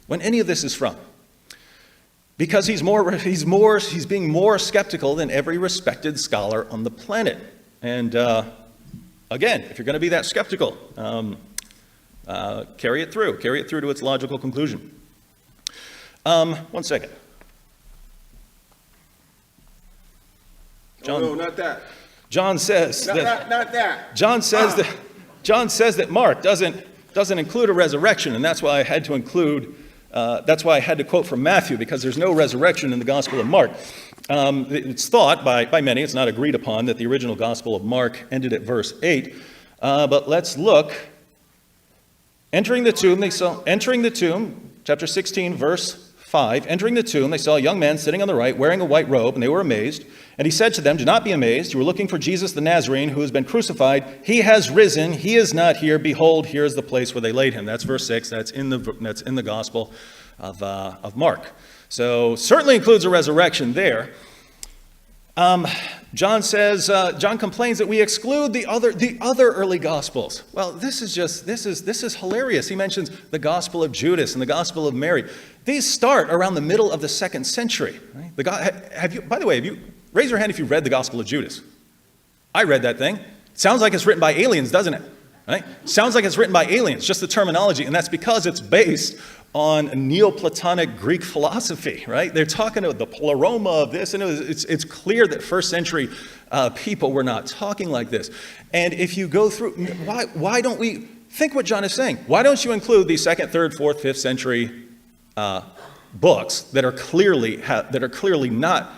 when any of this is from? Because he's being more skeptical than every respected scholar on the planet. And again, if you're going to be that skeptical, carry it through to its logical conclusion. 1 second. No, not that. John says Not that. John says that Mark doesn't include a resurrection, and that's why I had to quote from Matthew, because there's no resurrection in the Gospel of Mark. It's thought by many, it's not agreed upon, that the original Gospel of Mark ended at verse 8. But let's look. Entering the tomb, chapter 16, verse 5, entering the tomb, they saw a young man sitting on the right, wearing a white robe, and they were amazed. And he said to them, "Do not be amazed. You are looking for Jesus the Nazarene, who has been crucified. He has risen. He is not here. Behold, here is the place where they laid him." That's verse 6. That's in the Gospel of Mark. So certainly includes a resurrection there. John complains that we exclude the other early Gospels. Well, this is hilarious. He mentions the Gospel of Judas and the Gospel of Mary. These start around the middle of the 2nd century. Right? By the way, raise your hand if you've read the Gospel of Judas. I read that thing. Sounds like it's written by aliens, doesn't it? Right? Sounds like it's written by aliens, just the terminology, and that's because it's based on Neoplatonic Greek philosophy, right? They're talking about the pleroma of this, and it's clear that 1st century people were not talking like this. And if you go through, why don't we think what John is saying? Why don't you include the 2nd, 3rd, 4th, 5th century books that are clearly not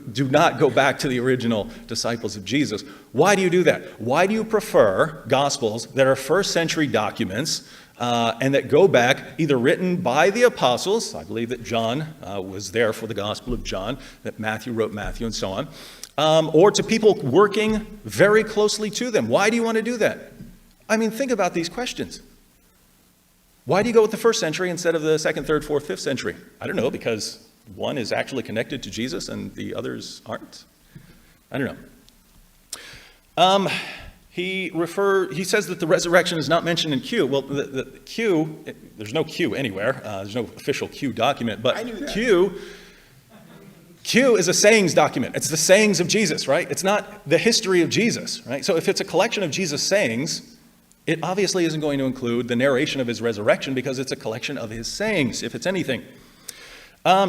do not go back to the original disciples of Jesus? Why do you do that? Why do you prefer Gospels that are 1st century documents and that go back, either written by the apostles? I believe that John was there for the Gospel of John, that Matthew wrote Matthew, and so on, or to people working very closely to them. Why do you want to do that? I mean, think about these questions. Why do you go with the 1st century instead of the 2nd, 3rd, 4th, 5th century? I don't know, because one is actually connected to Jesus and the others aren't. I don't know. He says that the resurrection is not mentioned in Q. Well, the Q, there's no Q anywhere. There's no official Q document, but I knew that. Q is a sayings document. It's the sayings of Jesus, right? It's not the history of Jesus, right? So if it's a collection of Jesus' sayings, it obviously isn't going to include the narration of his resurrection, because it's a collection of his sayings, if it's anything.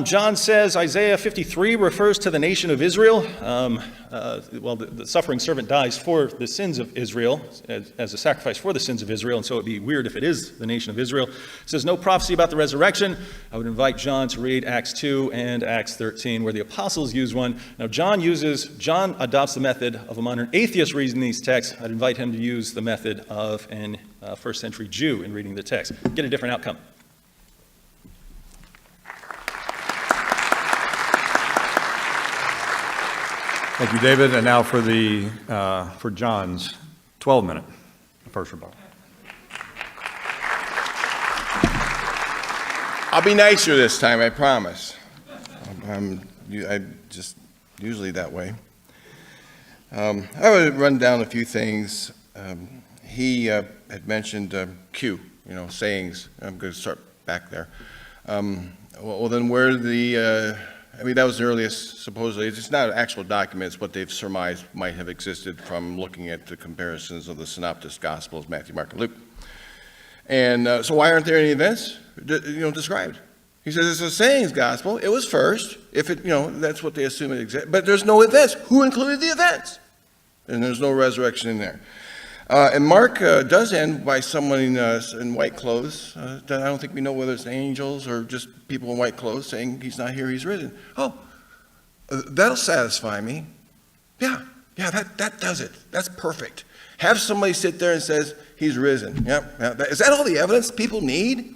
John says Isaiah 53 refers to the nation of Israel. The suffering servant dies for the sins of Israel, as a sacrifice for the sins of Israel, and so it'd be weird if it is the nation of Israel. It says no prophecy about the resurrection. I would invite John to read Acts 2 and Acts 13, where the apostles use one. Now, John adopts the method of a modern atheist reading these texts. I'd invite him to use the method of an 1st century Jew in reading the text. Get a different outcome. Thank you, David. And now for John's 12-minute first rebuttal. I'll be nicer this time, I promise. I'm just usually that way. I would run down a few things. He had mentioned Q, sayings. I'm going to start back there. Then where I mean, that was the earliest, supposedly. It's not actual documents, but they've surmised might have existed from looking at the comparisons of the synoptic gospels, Matthew, Mark, and Luke. And so why aren't there any events, described? He says it's a sayings gospel. It was first. If it, that's what they assume it exists. But there's no events. Who included the events? And there's no resurrection in there. And Mark does end by someone in white clothes. That I don't think we know whether it's angels or just people in white clothes saying he's not here, he's risen. Oh, that'll satisfy me. Yeah, that does it. That's perfect. Have somebody sit there and says he's risen. Yep. Is that all the evidence people need?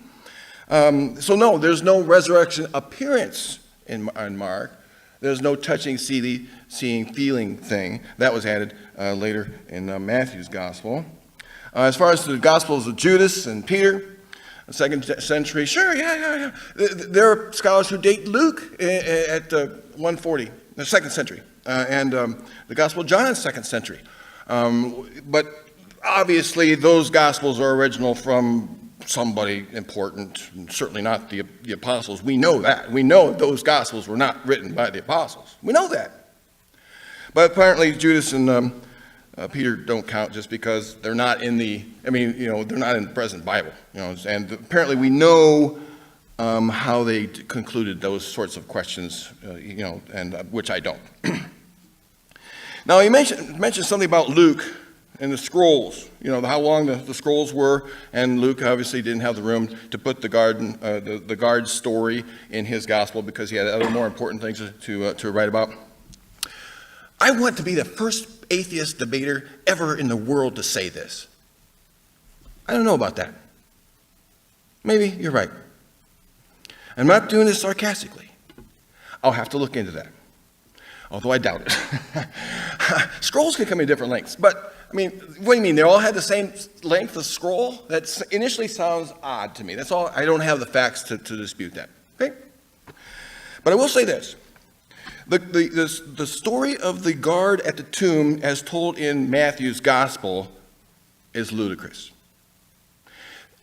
So no, there's no resurrection appearance in Mark. There's no touching, seeing, feeling thing. That was added later in Matthew's gospel. As far as the gospels of Judas and Peter, the 2nd century, sure, yeah. There are scholars who date Luke at 140, the 2nd century, and the gospel of John is 2nd century. But obviously those gospels are original from somebody important, certainly not the apostles. We know that. We know those gospels were not written by the apostles. We know that. But apparently Judas and Peter don't count just because they're not in they're not in the present Bible. And apparently we know how they concluded those sorts of questions, and which I don't. Now he mentioned something about Luke and the scrolls, how long the scrolls were, and Luke obviously didn't have the room to put the guard story in his gospel because he had other more important things to write about. I want to be the first atheist debater ever in the world to say this. I don't know about that. Maybe you're right. I'm not doing this sarcastically. I'll have to look into that, although I doubt it. Scrolls can come in different lengths, but what do you mean? They all had the same length of scroll? That initially sounds odd to me. That's all. I don't have the facts to dispute that. Okay? But I will say this. The story of the guard at the tomb as told in Matthew's gospel is ludicrous.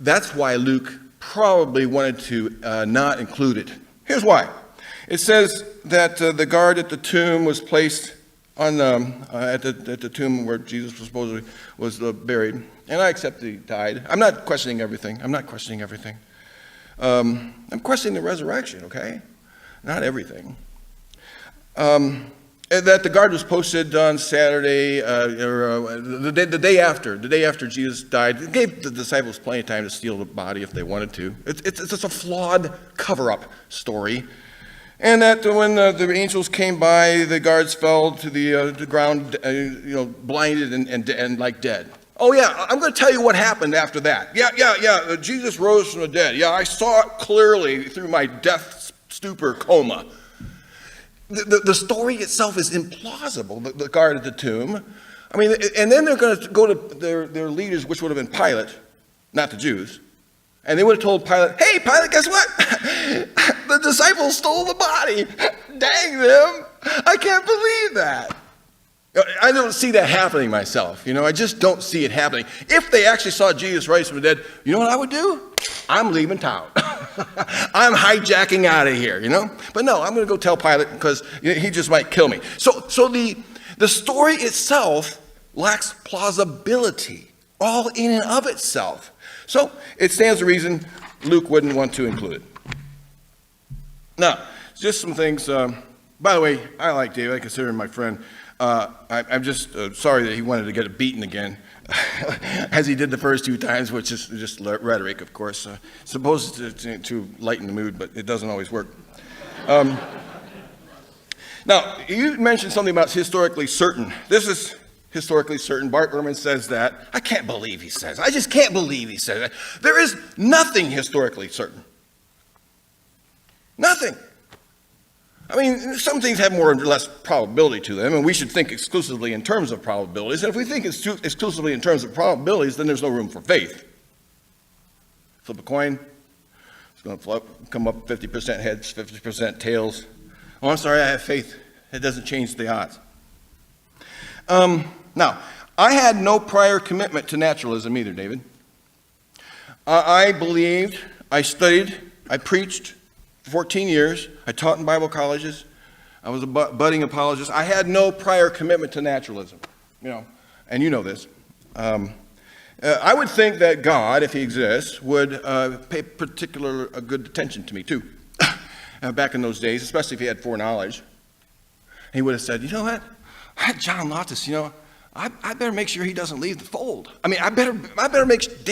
That's why Luke probably wanted to not include it. Here's why. It says that the guard at the tomb was placed on at the tomb where Jesus was buried, and I accept that he died. I'm not questioning everything. I'm questioning the resurrection. Okay, not everything. That the guard was posted on Saturday, the day after Jesus died. It gave the disciples plenty of time to steal the body if they wanted to. It's a flawed cover-up story. And that when the angels came by, the guards fell to the ground, blinded and like dead. Oh yeah, I'm going to tell you what happened after that. Yeah. Jesus rose from the dead. Yeah, I saw it clearly through my death stupor coma. The story itself is implausible. The guard at the tomb. And then they're going to go to their leaders, which would have been Pilate, not the Jews. And they would have told Pilate, hey, Pilate, guess what? The disciples stole the body. Dang them. I can't believe that. I don't see that happening myself. I just don't see it happening. If they actually saw Jesus rise from the dead, you know what I would do? I'm leaving town. I'm hijacking out of here, But no, I'm going to go tell Pilate because he just might kill me. So the story itself lacks plausibility, all in and of itself. So it stands to reason Luke wouldn't want to include it. Now, just some things. By the way, I like David. I consider him my friend. I'm just sorry that he wanted to get it beaten again, as he did the first 2 times, which is just rhetoric, of course, supposed to lighten the mood, but it doesn't always work. Now, you mentioned something about historically certain. This is historically certain. Bart Ehrman says that. I can't believe he says that. I just can't believe he says that. There is nothing historically certain. Nothing. Some things have more or less probability to them, and we should think exclusively in terms of probabilities. And if we think exclusively in terms of probabilities, then there's no room for faith. Flip a coin, it's going to come up 50% heads, 50% tails. Oh, I'm sorry, I have faith. It doesn't change the odds. Now, I had no prior commitment to naturalism either, David. I believed, I studied, I preached for 14 years. I taught in Bible colleges. I was a budding apologist. I had no prior commitment to naturalism, and you know this. I would think that God, if he exists, would pay particular good attention to me too. Back in those days, especially if he had foreknowledge. He would have said, you know what? John Loftus, I better make sure he doesn't leave the fold. I mean, I better make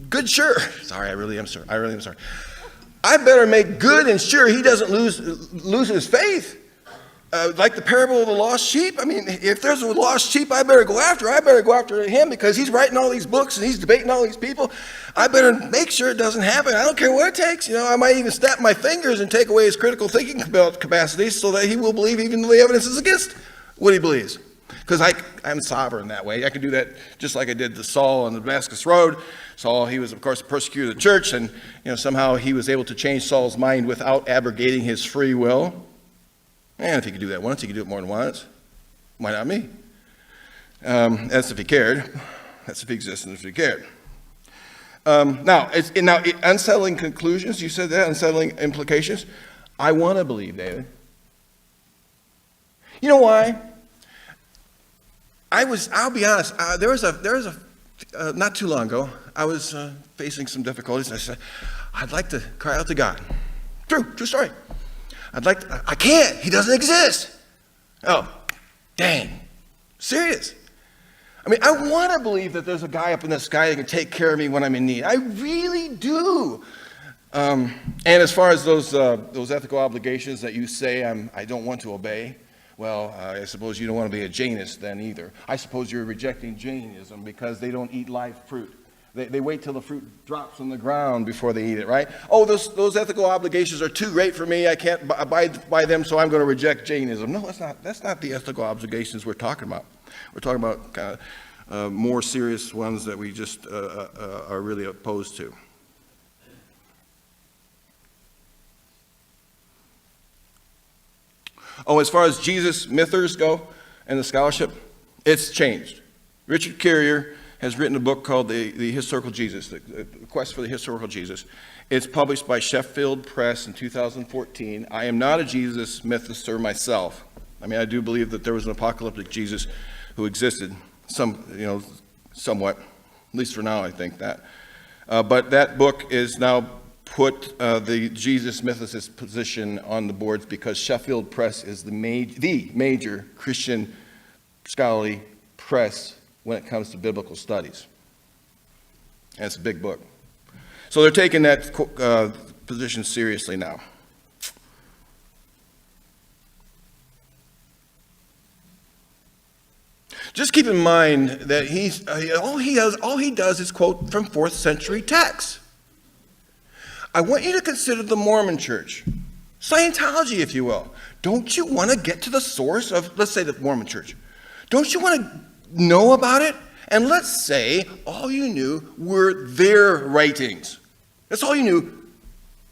good sure. Sorry, I really am sorry. I better make good and sure he doesn't lose his faith. Like the parable of the lost sheep. I mean, if there's a lost sheep I better go after him because he's writing all these books and he's debating all these people. I better make sure it doesn't happen. I don't care what it takes. I might even snap my fingers and take away his critical thinking capacity so that he will believe even though the evidence is against what he believes. Because I'm sovereign that way. I can do that just like I did to Saul on the Damascus Road. Saul, he was, of course, a persecutor of the church, and somehow he was able to change Saul's mind without abrogating his free will. And if he could do that once, he could do it more than once. Why not me? That's if he cared. That's if he existed and if he cared. Now, unsettling conclusions. You said that, unsettling implications. I want to believe, David. You know why? I'll be honest, there was a not too long ago, I was facing some difficulties. I said, I'd like to cry out to God. True story. I can't. He doesn't exist. Oh, dang. Serious. I mean, I want to believe that there's a guy up in the sky that can take care of me when I'm in need. I really do. And as far as those ethical obligations that you say I don't want to obey, well, I suppose you don't want to be a Jainist then either. I suppose you're rejecting Jainism because they don't eat live fruit. They wait till the fruit drops on the ground before they eat it, right? Oh, those ethical obligations are too great for me. I can't abide by them, so I'm going to reject Jainism. No, that's not the ethical obligations we're talking about. We're talking about kind of more serious ones that we just are really opposed to. Oh, as far as Jesus mythers go and the scholarship, it's changed. Richard Carrier has written a book called The Historical Jesus, the Quest for the Historical Jesus. It's published by Sheffield Press in 2014. I am not a Jesus mythist myself. I mean, I do believe that there was an apocalyptic Jesus who existed, somewhat, at least for now, I think that. But that book is now put the Jesus mythicist position on the boards because Sheffield Press is the major Christian scholarly press when it comes to biblical studies. And it's a big book. So they're taking that position seriously now. Just keep in mind that all he does is quote from 4th century texts. I want you to consider the Mormon Church, Scientology, if you will. Don't you want to get to the source of, let's say, the Mormon Church? Don't you want to know about it? And let's say all you knew were their writings. That's all you knew,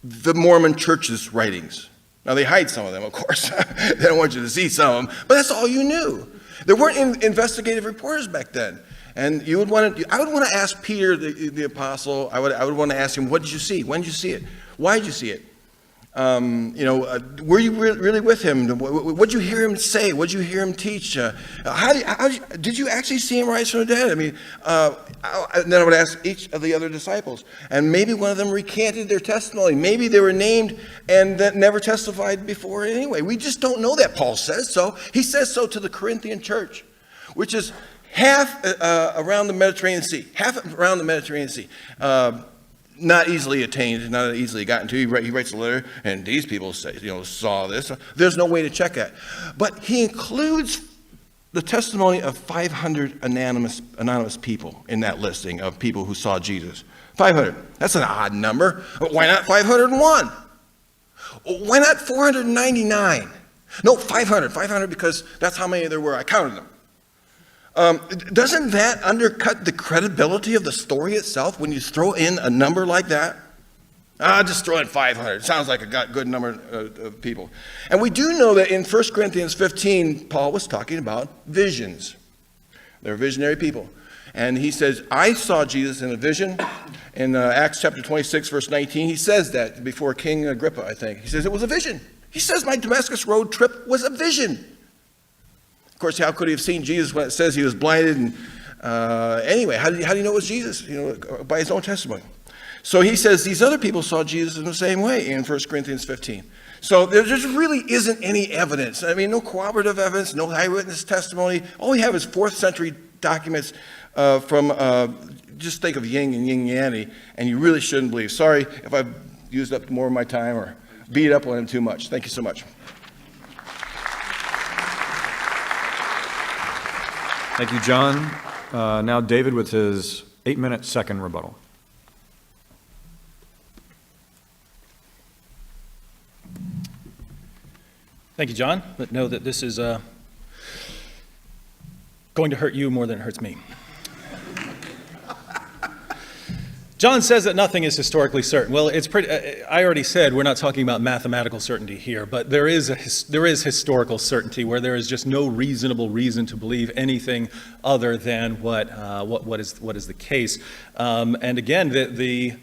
the Mormon Church's writings. Now, they hide some of them, of course. They don't want you to see some of them, but that's all you knew. There weren't investigative reporters back then. And I would want to ask Peter, the apostle, I would want to ask him, what did you see? When did you see it? Why did you see it? Were you really with him? What did you hear him say? What did you hear him teach? Did you actually see him rise from the dead? I mean, and then I would ask each of the other disciples. And maybe one of them recanted their testimony. Maybe they were named and that never testified before anyway. We just don't know that. Paul says so. He says so to the Corinthian church, which is half around the Mediterranean Sea. Not easily attained, not easily gotten to. He writes a letter, and these people say, saw this. There's no way to check that. But he includes the testimony of 500 anonymous people in that listing of people who saw Jesus. 500. That's an odd number. Why not 501? Why not 499? No, 500. 500 because that's how many there were. I counted them. Doesn't that undercut the credibility of the story itself when you throw in a number like that? Just throw in 500. It sounds like a good number of people. And we do know that in 1 Corinthians 15, Paul was talking about visions. They're visionary people. And he says, I saw Jesus in a vision. In Acts chapter 26, verse 19, he says that before King Agrippa, I think. He says, it was a vision. He says, my Damascus Road trip was a vision. Of course, how could he have seen Jesus when it says he was blinded? And anyway, how do you know it was Jesus? By his own testimony. So he says these other people saw Jesus in the same way in 1 Corinthians 15. So there just really isn't any evidence. I mean, no corroborative evidence, no eyewitness testimony. All we have is 4th century documents from, just think of Ying and Yin Yanny, and you really shouldn't believe. Sorry if I've used up more of my time or beat up on him too much. Thank you so much. Thank you, John. Now David with his 8-minute second rebuttal. Thank you, John. But know that this is going to hurt you more than it hurts me. John says that nothing is historically certain. Well, it's pretty. I already said we're not talking about mathematical certainty here, but there is historical certainty where there is just no reasonable reason to believe anything other than what is the case. And again, the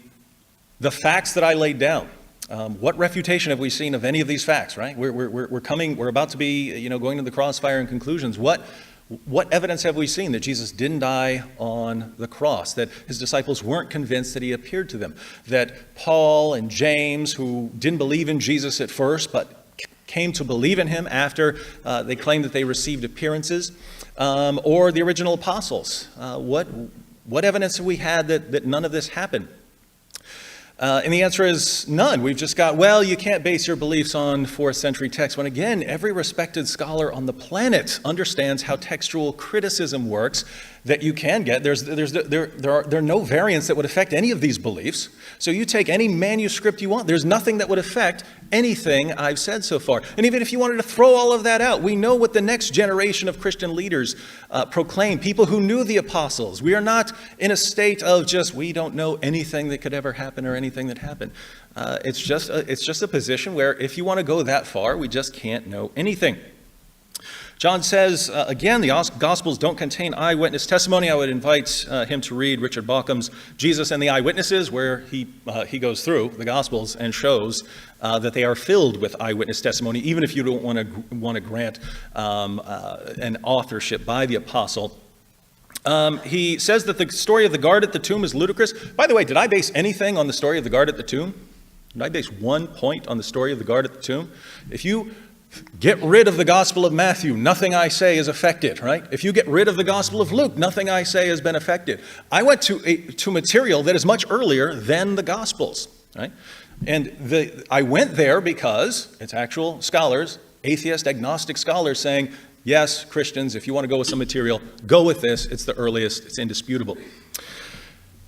facts that I laid down. What refutation have we seen of any of these facts? Right? We're about to be going to the crossfire and conclusions. What evidence have we seen that Jesus didn't die on the cross, that his disciples weren't convinced that he appeared to them, that Paul and James, who didn't believe in Jesus at first but came to believe in him after they claimed that they received appearances, or the original apostles? What evidence have we had that none of this happened? And the answer is none. We've just got, well, you can't base your beliefs on 4th century texts. When again, every respected scholar on the planet understands how textual criticism works, that you can get. There are no variants that would affect any of these beliefs. So you take any manuscript you want. There's nothing that would affect anything I've said so far. And even if you wanted to throw all of that out, we know what the next generation of Christian leaders proclaim, people who knew the apostles. We are not in a state of just, we don't know anything that could ever happen or anything that happened. It's just a position where if you want to go that far, we just can't know anything. John says, again, the Gospels don't contain eyewitness testimony. I would invite him to read Richard Bauckham's Jesus and the Eyewitnesses, where he goes through the Gospels and shows that they are filled with eyewitness testimony, even if you don't want to grant an authorship by the apostle. He says that the story of the guard at the tomb is ludicrous. By the way, did I base anything on the story of the guard at the tomb? Did I base one point on the story of the guard at the tomb? If you get rid of the Gospel of Matthew, nothing I say is affected, right? If you get rid of the Gospel of Luke, nothing I say has been affected. I went to material that is much earlier than the Gospels, right? And I went there because it's actual scholars, atheist, agnostic scholars saying, yes, Christians, if you want to go with some material, go with this. It's the earliest. It's indisputable.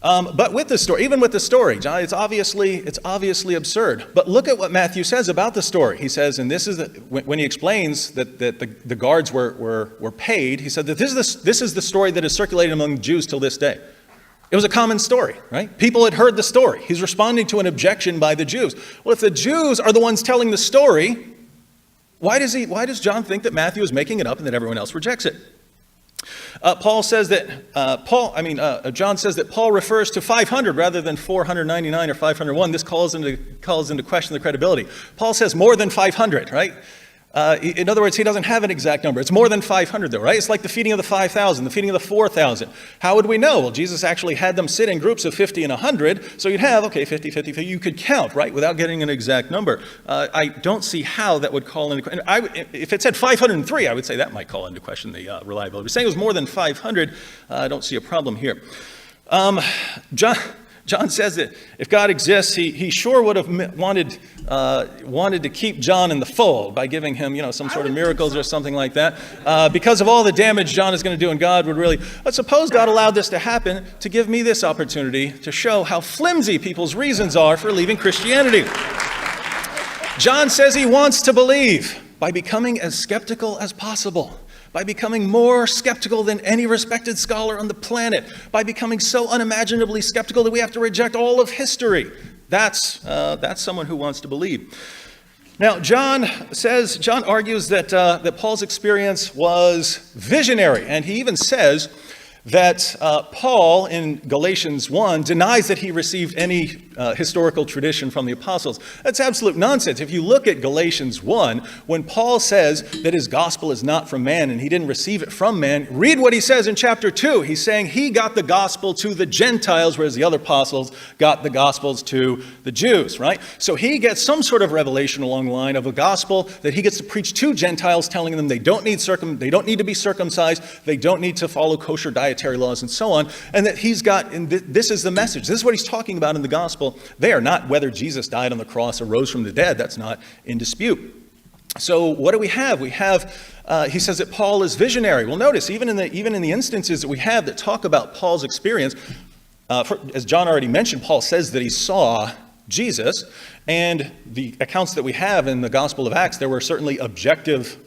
But with the story, even with the story, John, it's obviously absurd. But look at what Matthew says about the story. He says, and this is when he explains that the guards were paid. He said that this is the story that is circulated among Jews till this day. It was a common story, right? People had heard the story. He's responding to an objection by the Jews. Well, if the Jews are the ones telling the story, why does John think that Matthew is making it up and that everyone else rejects it? John says that Paul refers to 500 rather than 499 or 501. This calls into question the credibility. Paul says more than 500, right? In other words, he doesn't have an exact number. It's more than 500 though, right? It's like the feeding of the 5,000, the feeding of the 4,000. How would we know? Well, Jesus actually had them sit in groups of 50 and 100, so you'd have, 50, 50, 50. You could count, right, without getting an exact number. I don't see how that would call into question. If it said 503, I would say that might call into question the reliability. But saying it was more than 500, I don't see a problem here. John says that if God exists, he sure would have wanted to keep John in the fold by giving him, some sort of miracles or something like that. Because of all the damage John is going to do, and God would really, but suppose God allowed this to happen to give me this opportunity to show how flimsy people's reasons are for leaving Christianity. John says he wants to believe by becoming as skeptical as possible, by becoming more skeptical than any respected scholar on the planet, by becoming so unimaginably skeptical that we have to reject all of history. That's someone who wants to believe. Now, John argues that Paul's experience was visionary, and he even says that Paul in Galatians 1 denies that he received any historical tradition from the apostles. That's absolute nonsense. If you look at Galatians 1, when Paul says that his gospel is not from man and he didn't receive it from man, read what he says in chapter 2. He's saying he got the gospel to the Gentiles, whereas the other apostles got the gospels to the Jews, right? So he gets some sort of revelation along the line of a gospel that he gets to preach to Gentiles, telling them they don't need to be circumcised, they don't need to follow kosher dietary laws and so on, and that he's got, and this is the message. This is what he's talking about in the gospel there, not whether Jesus died on the cross or rose from the dead. That's not in dispute. So what do we have? We have, he says that Paul is visionary. Well, notice, even in the instances that we have that talk about Paul's experience, as John already mentioned, Paul says that he saw Jesus, and the accounts that we have in the Gospel of Acts, there were certainly objective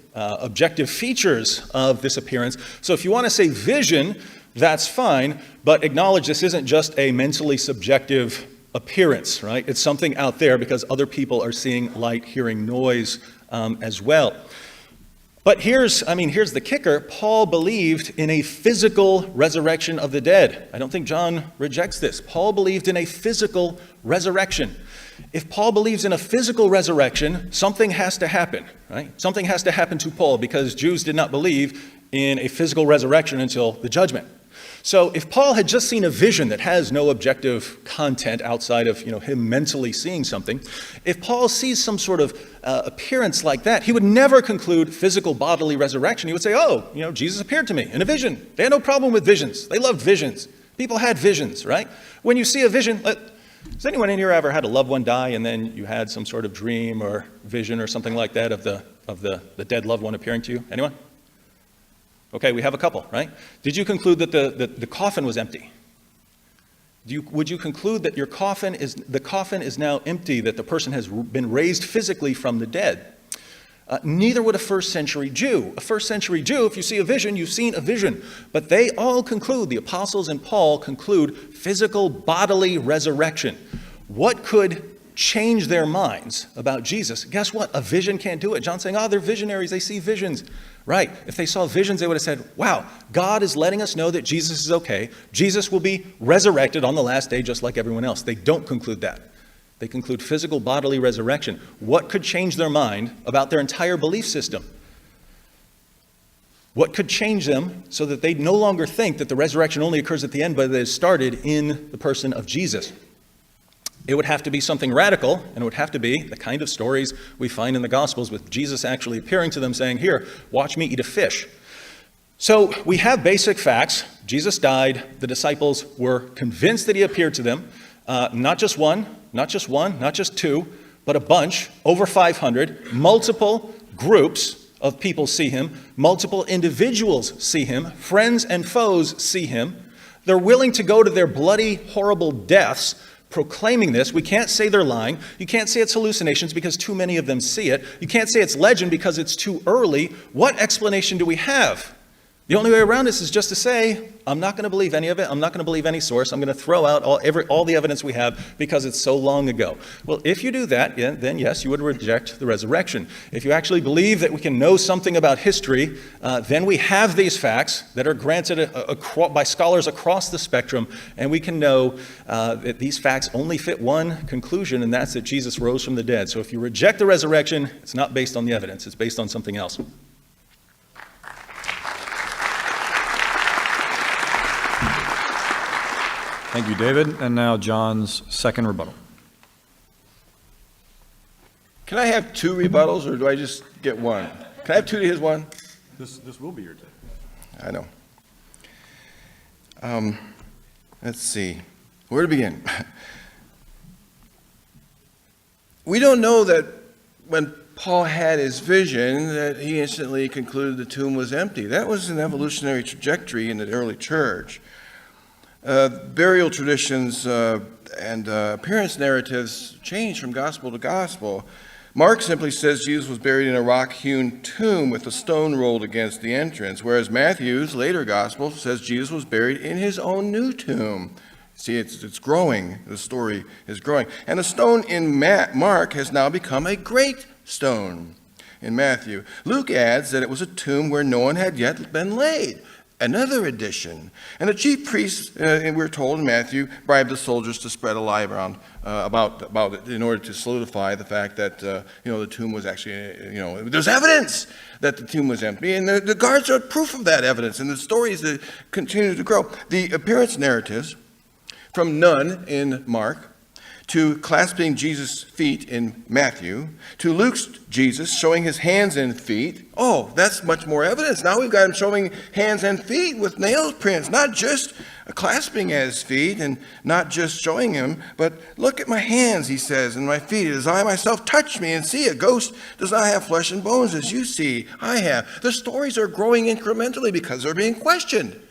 features of this appearance. So if you want to say vision, that's fine, but acknowledge this isn't just a mentally subjective appearance, right? It's something out there because other people are seeing light, hearing noise as well. But here's the kicker. Paul believed in a physical resurrection of the dead. I don't think John rejects this. Paul believed in a physical resurrection. If Paul believes in a physical resurrection, something has to happen, right? Something has to happen to Paul because Jews did not believe in a physical resurrection until the judgment. So if Paul had just seen a vision that has no objective content outside of him mentally seeing something, if Paul sees some sort of appearance like that, he would never conclude physical bodily resurrection. He would say, Jesus appeared to me in a vision. They had no problem with visions. They loved visions. People had visions, right? When you see a vision, has anyone in here ever had a loved one die and then you had some sort of dream or vision or something like that of the dead loved one appearing to you? Anyone? Okay, we have a couple, right? Did you conclude that the coffin was empty? Would you conclude that the coffin is now empty, that the person has been raised physically from the dead? Neither would a first century Jew. A first century Jew, if you see a vision, you've seen a vision. But they all conclude, the apostles and Paul conclude, physical bodily resurrection. What could change their minds about Jesus? Guess what? A vision can't do it. John's saying, they're visionaries, they see visions. Right. If they saw visions, they would have said, wow, God is letting us know that Jesus is okay. Jesus will be resurrected on the last day just like everyone else. They don't conclude that. They conclude physical bodily resurrection. What could change their mind about their entire belief system? What could change them so that they no longer think that the resurrection only occurs at the end, but that it started in the person of Jesus? It would have to be something radical, and it would have to be the kind of stories we find in the Gospels with Jesus actually appearing to them saying, here, watch me eat a fish. So we have basic facts. Jesus died. The disciples were convinced that he appeared to them. Not just one, not just two, but a bunch, over 500. Multiple groups of people see him. Multiple individuals see him. Friends and foes see him. They're willing to go to their bloody, horrible deaths proclaiming this. We can't say they're lying. You can't say it's hallucinations because too many of them see it. You can't say it's legend because it's too early. What explanation do we have? The only way around this is just to say, I'm not going to believe any of it. I'm not going to believe any source. I'm going to throw out all the evidence we have because it's so long ago. Well, if you do that, then yes, you would reject the resurrection. If you actually believe that we can know something about history, then we have these facts that are granted by scholars across the spectrum, and we can know that these facts only fit one conclusion, and that's that Jesus rose from the dead. So if you reject the resurrection, it's not based on the evidence. It's based on something else. Thank you, David. And now John's second rebuttal. Can I have two rebuttals, or do I just get one? Can I have two to his one? This will be your take. I know. Let's see. Where to begin? We don't know that when Paul had his vision that he instantly concluded the tomb was empty. That was an evolutionary trajectory in the early church. Burial traditions and appearance narratives change from gospel to gospel. Mark simply says Jesus was buried in a rock-hewn tomb with a stone rolled against the entrance, whereas Matthew's later gospel says Jesus was buried in his own new tomb. See, it's growing. The story is growing. And the stone in Mark has now become a great stone in Matthew. Luke adds that it was a tomb where no one had yet been laid. another edition. And the chief priests, and we're told in Matthew, bribed the soldiers to spread a lie around about it in order to solidify the fact that, the tomb was actually, there's evidence that the tomb was empty. And the guards are proof of that evidence. And the stories that continue to grow. The appearance narratives, from none in Mark, to clasping Jesus' feet in Matthew, to Luke's Jesus showing his hands and feet. Oh, that's much more evidence. Now we've got him showing hands and feet with nail prints, not just clasping at his feet and not just showing him, but look at my hands, he says, and my feet, as I myself touch me and see. A ghost does not have flesh and bones as you see I have. The stories are growing incrementally because they're being questioned.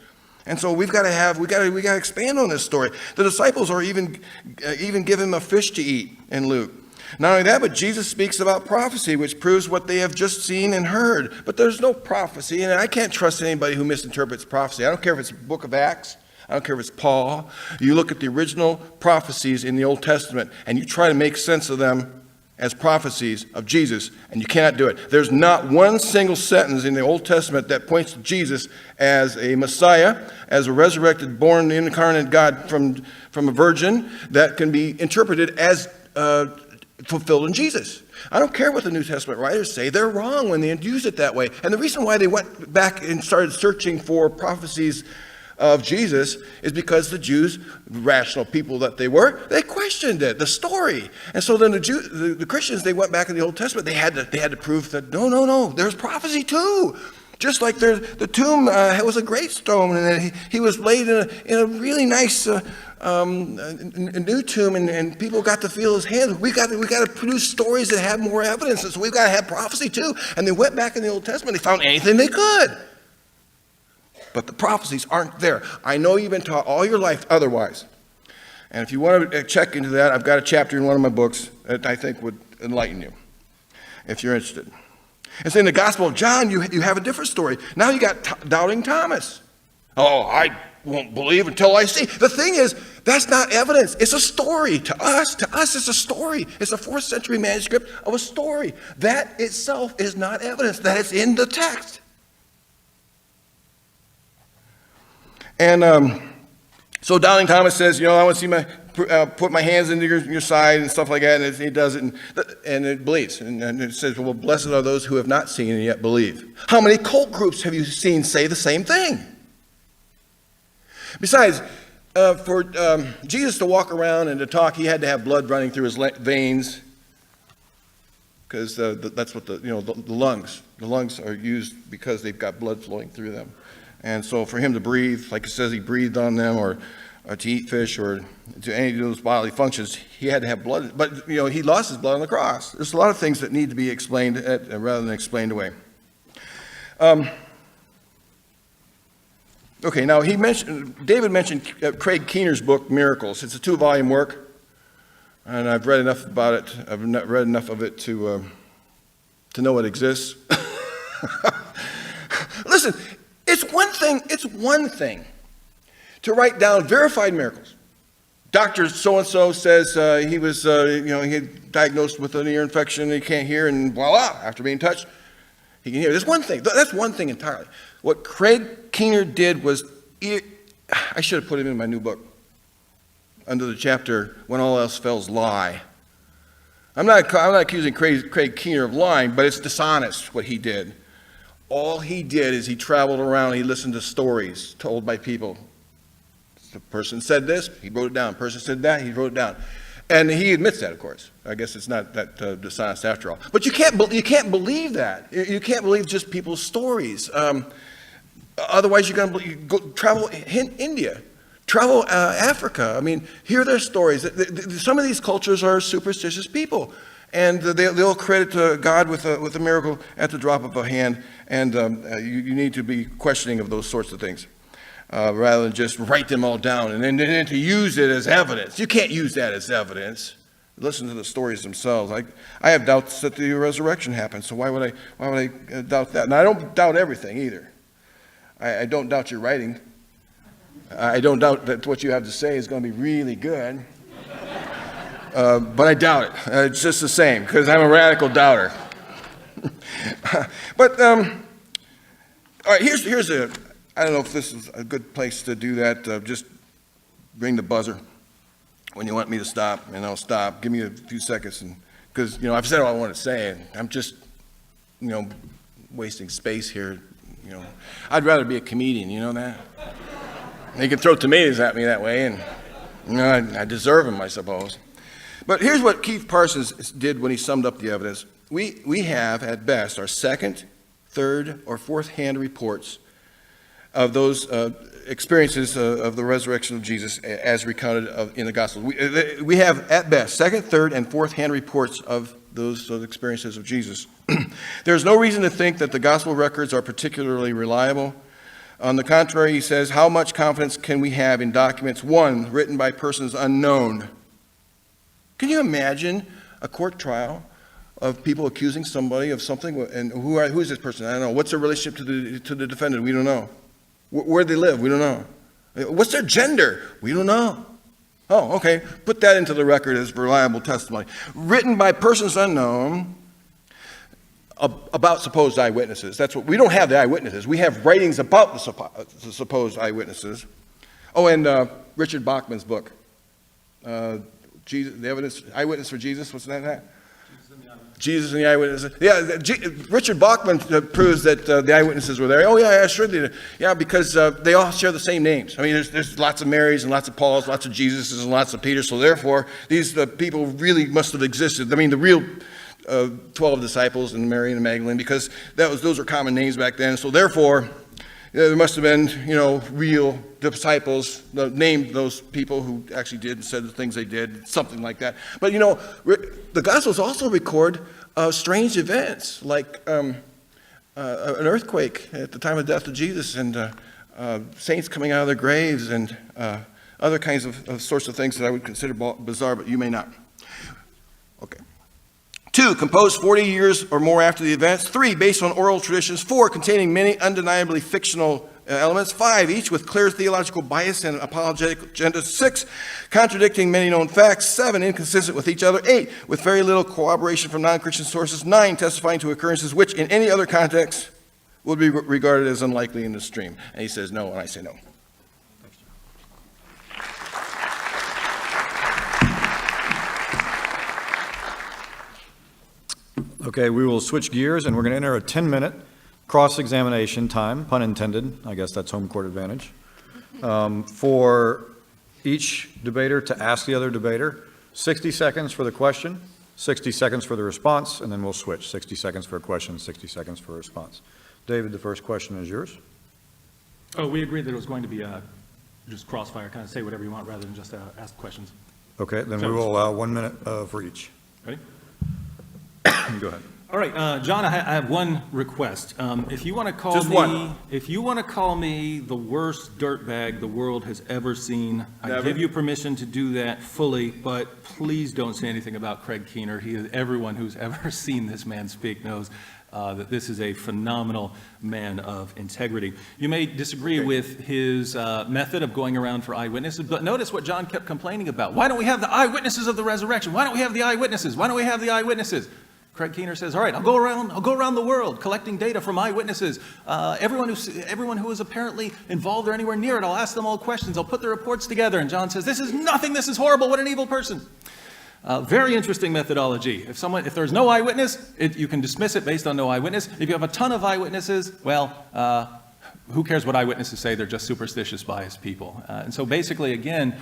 And so we got to expand on this story. The disciples are even give him a fish to eat in Luke. Not only that, but Jesus speaks about prophecy, which proves what they have just seen and heard. But there's no prophecy, and I can't trust anybody who misinterprets prophecy. I don't care if it's the book of Acts. I don't care if it's Paul. You look at the original prophecies in the Old Testament, and you try to make sense of them as prophecies of Jesus, and you cannot do it. There's not one single sentence in the Old Testament that points to Jesus as a Messiah, as a resurrected, born, incarnate God from a virgin that can be interpreted as fulfilled in Jesus. I don't care what the New Testament writers say. They're wrong when they use it that way. And the reason why they went back and started searching for prophecies of Jesus is because the Jews, rational people that they were, they questioned it, the story. And so then the Christians, they went back in the Old Testament. They had to prove that no, there's prophecy too. Just like the tomb was a great stone, and he was laid in a really nice a new tomb, and people got to feel his hands. We got to produce stories that have more evidence, and so we've got to have prophecy too. And they went back in the Old Testament. They found anything they could. But the prophecies aren't there. I know you've been taught all your life otherwise. And if you want to check into that, I've got a chapter in one of my books that I think would enlighten you, if you're interested. And so in the Gospel of John, you have a different story. Now you got doubting Thomas. Oh, I won't believe until I see. The thing is, that's not evidence. It's a story. To us, it's a story. It's a 4th century manuscript of a story. That itself is not evidence. That is in the text. And so doubting Thomas says, I want to see put my hands into your side and stuff like that. And he does it, and it believes. And it says, well, blessed are those who have not seen and yet believe. How many cult groups have you seen say the same thing? Besides, for Jesus to walk around and to talk, he had to have blood running through his veins, because that's what the lungs are used because they've got blood flowing through them. And so for him to breathe, like it says he breathed on them, or to eat fish, or to any of those bodily functions, he had to have blood. But, he lost his blood on the cross. There's a lot of things that need to be explained rather than explained away. Okay, now David mentioned Craig Keener's book, Miracles. It's a 2-volume work, and I've read enough about it. I've not read enough of it to know it exists. Listen. It's one thing to write down verified miracles. Dr. so-and-so says he was, he had diagnosed with an ear infection and he can't hear, and voila, after being touched, he can hear. That's one thing. That's one thing entirely. What Craig Keener did was, I should have put him in my new book, under the chapter, When All Else Fails, Lie. I'm not accusing Craig Keener of lying, but it's dishonest what he did. All he did is he traveled around, he listened to stories told by people. The person said this, he wrote it down. The person said that, he wrote it down. And he admits that, of course. I guess it's not that dishonest after all. But you can't believe that. You can't believe just people's stories. Otherwise, you're going to go travel in India, travel Africa. I mean, hear their stories. Some of these cultures are superstitious people. And they'll credit God with a miracle at the drop of a hand. And you need to be questioning of those sorts of things, rather than just write them all down and then to use it as evidence. You can't use that as evidence. Listen to the stories themselves. I have doubts that the resurrection happened, so why would I doubt that? And I don't doubt everything either. I don't doubt your writing. I don't doubt that what you have to say is going to be really good. But I doubt it. It's just the same, because I'm a radical doubter. But all right, here's I don't know if this is a good place to do that. Just ring the buzzer when you want me to stop, and I'll stop. Give me a few seconds, because I've said all I want to say, and I'm just wasting space here. I'd rather be a comedian. You know that? They can throw tomatoes at me that way, and I deserve them, I suppose. But here's what Keith Parsons did when he summed up the evidence. We have, at best, our second, third, or fourth-hand reports of those experiences of the resurrection of Jesus as recounted in the Gospels. We have, at best, second, third, and fourth-hand reports of those experiences of Jesus. There's no reason to think that the Gospel records are particularly reliable. On the contrary, he says, how much confidence can we have in documents, one, written by persons unknown? Can you imagine a court trial of people accusing somebody of something, and who is this person? I don't know. What's their relationship to the defendant? We don't know. Where they live? We don't know. What's their gender? We don't know. Oh, okay. Put that into the record as reliable testimony. Written by persons unknown about supposed eyewitnesses. That's what we don't have the eyewitnesses. We have writings about the supposed eyewitnesses. Oh, and Richard Bachman's book, Jesus, the evidence, eyewitness for Jesus. What's that? Jesus and the eyewitnesses. Yeah, Richard Bachman proves that the eyewitnesses were there. Oh, yeah, sure they did. Yeah, because they all share the same names. I mean, there's lots of Marys and lots of Pauls, lots of Jesuses and lots of Peters. So therefore, these people really must have existed. I mean, the real 12 disciples and Mary and Magdalene, because those were common names back then. So therefore, there must have been, real disciples named those people who actually did and said the things they did, something like that. But, the Gospels also record strange events, like an earthquake at the time of death of Jesus, and saints coming out of their graves, and other kinds of sorts of things that I would consider bizarre, but you may not. Okay. 2, composed 40 years or more after the events. 3, based on oral traditions. 4, containing many undeniably fictional elements. 5, each with clear theological bias and apologetic agenda. 6, contradicting many known facts. 7, inconsistent with each other. 8, with very little corroboration from non-Christian sources. 9, testifying to occurrences which in any other context would be regarded as unlikely in the stream. And he says no, and I say no. Okay, we will switch gears, and we're going to enter a 10-minute cross-examination time, pun intended. I guess that's home court advantage, for each debater to ask the other debater. 60 seconds for the question, 60 seconds for the response, and then we'll switch. 60 seconds for a question, 60 seconds for a response. David, the first question is yours. Oh, we agreed that it was going to be just crossfire, kind of say whatever you want rather than just ask questions. Okay, then we will allow 1 minute for each. Ready? Go ahead. All right, John, I have one request. If you want to call Just me, one. if you want to call me the worst dirtbag the world has ever seen, I Never. give you permission to do that fully. But please don't say anything about Craig Keener. Everyone who's ever seen this man speak knows that this is a phenomenal man of integrity. You may disagree with his method of going around for eyewitnesses, but notice what John kept complaining about. Why don't we have the eyewitnesses of the resurrection? Why don't we have the eyewitnesses? Why don't we have the eyewitnesses? Craig Keener says, all right, I'll go around the world collecting data from eyewitnesses. Everyone who is apparently involved or anywhere near it, I'll ask them all questions. I'll put the reports together. And John says, this is nothing. This is horrible. What an evil person. Very interesting methodology. If there's no eyewitness, you can dismiss it based on no eyewitness. If you have a ton of eyewitnesses, well, who cares what eyewitnesses say? They're just superstitious, biased people. And so basically, again,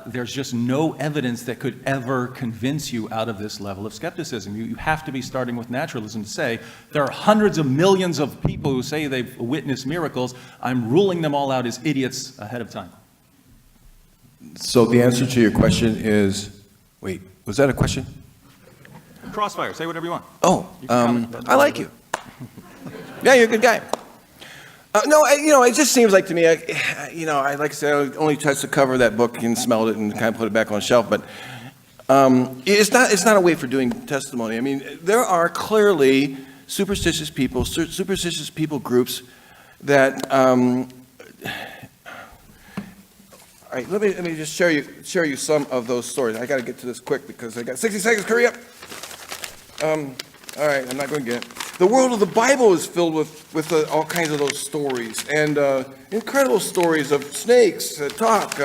there's just no evidence that could ever convince you out of this level of skepticism. You have to be starting with naturalism to say, there are hundreds of millions of people who say they've witnessed miracles. I'm ruling them all out as idiots ahead of time. So the answer to your question is, wait, was that a question? Crossfire, say whatever you want. Oh, You can comment. I like you. Yeah, you're a good guy. No, it just seems like to me, like I said, I only touched the cover of that book and smelled it and kind of put it back on the shelf, but it's not a way for doing testimony. I mean, there are clearly superstitious people groups that, all right, let me just share you some of those stories. I got to get to this quick because I got 60 seconds, hurry up. All right, I'm not going to get it. The world of the Bible is filled with all kinds of those stories, and incredible stories of snakes that talk,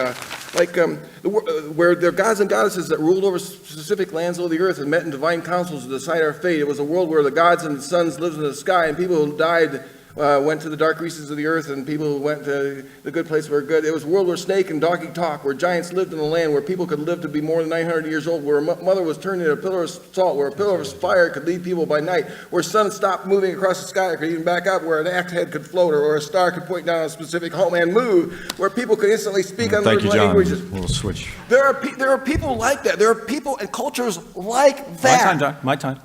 where there are gods and goddesses that ruled over specific lands of the earth and met in divine councils to decide our fate. It was a world where the gods and the suns lived in the sky, and people who died went to the dark recesses of the earth, and people who went to the good place were good. It was a world where snake and donkey talk, where giants lived in the land, where people could live to be more than 900 years old, where a mother was turned into a pillar of salt, where a pillar of fire could lead people by night, where sun stopped moving across the sky or could even back up, where an axe head could float, or a star could point down on a specific home and move, where people could instantly speak Thank you, unlearned John. languages. We'll switch. There are people like that. There are people and cultures like My that. time, John, my time.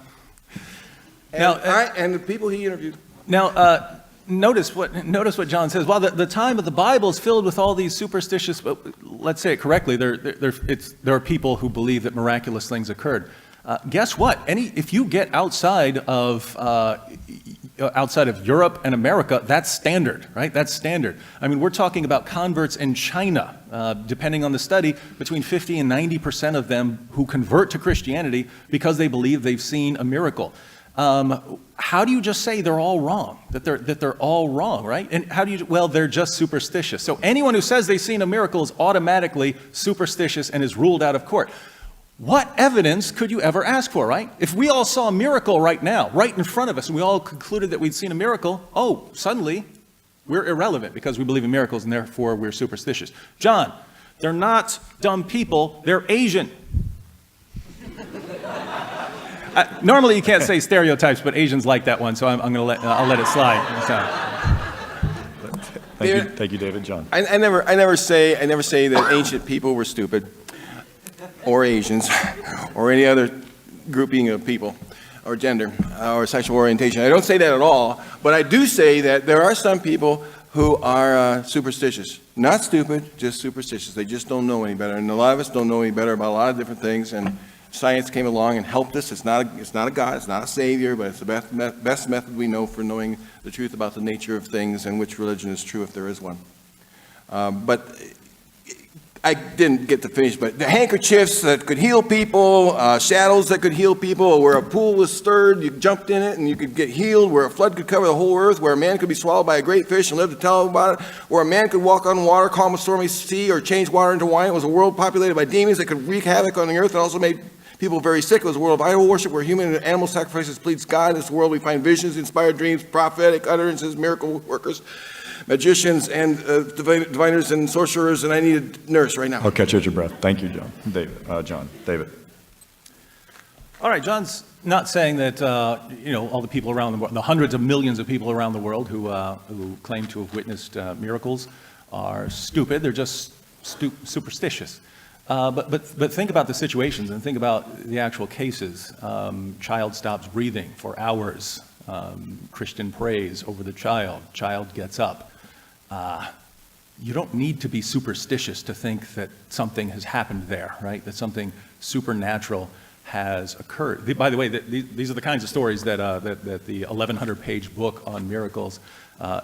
And the people he interviewed. Now, notice what John says. While the time of the Bible is filled with all these superstitious, let's say it correctly, there are people who believe that miraculous things occurred. Guess what? If you get outside of Europe and America, that's standard, right? That's standard. I mean, we're talking about converts in China, depending on the study, between 50 and 90% of them who convert to Christianity because they believe they've seen a miracle. How do you just say they're all wrong? That they're all wrong, right? And how do you? Well, they're just superstitious. So anyone who says they've seen a miracle is automatically superstitious and is ruled out of court. What evidence could you ever ask for, right? If we all saw a miracle right now, right in front of us, and we all concluded that we'd seen a miracle, suddenly we're irrelevant because we believe in miracles and therefore we're superstitious. John, they're not dumb people, they're Asian. Normally you can't say stereotypes, but Asians like that one, so I'll let it slide. Thank you, David. John. I never say that ancient people were stupid, or Asians, or any other grouping of people, or gender, or sexual orientation. I don't say that at all, but I do say that there are some people who are superstitious. Not stupid, just superstitious. They just don't know any better, and a lot of us don't know any better about a lot of different things, and science came along and helped us. It's not a God, it's not a savior, but it's the best method we know for knowing the truth about the nature of things and which religion is true if there is one. But I didn't get to finish, but the handkerchiefs that could heal people, shadows that could heal people, where a pool was stirred, you jumped in it and you could get healed, where a flood could cover the whole earth, where a man could be swallowed by a great fish and live to tell about it, where a man could walk on water, calm a stormy sea, or change water into wine. It was a world populated by demons that could wreak havoc on the earth and also made people very sick. It was a world of idol worship where human and animal sacrifices pleads God. In this world we find visions, inspired dreams, prophetic utterances, miracle workers, magicians, and diviners and sorcerers, and I need a nurse right now. I'll catch you at your breath. Thank you, John. David. All right, John's not saying that all the people around the world, the hundreds of millions of people around the world who claim to have witnessed miracles are stupid. They're just superstitious. But think about the situations and think about the actual cases. Child stops breathing for hours. Christian prays over the child. Child gets up. You don't need to be superstitious to think that something has happened there, right? That something supernatural has occurred. By the way, these are the kinds of stories that the 1,100-page book on miracles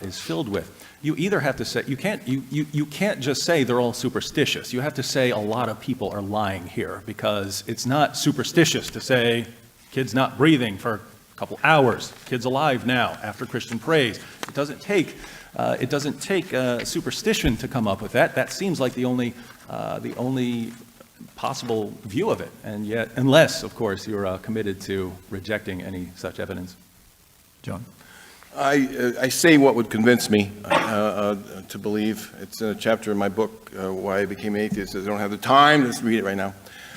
is filled with. You either have to say, you can't just say they're all superstitious. You have to say a lot of people are lying here, because it's not superstitious to say kid's not breathing for a couple hours, kid's alive now after Christian praise. It doesn't take superstition to come up with that. That seems like the only possible view of it, and yet, unless, of course, you're committed to rejecting any such evidence. John. I say what would convince me to believe. It's in a chapter in my book, Why I Became an Atheist. I don't have the time to read it right now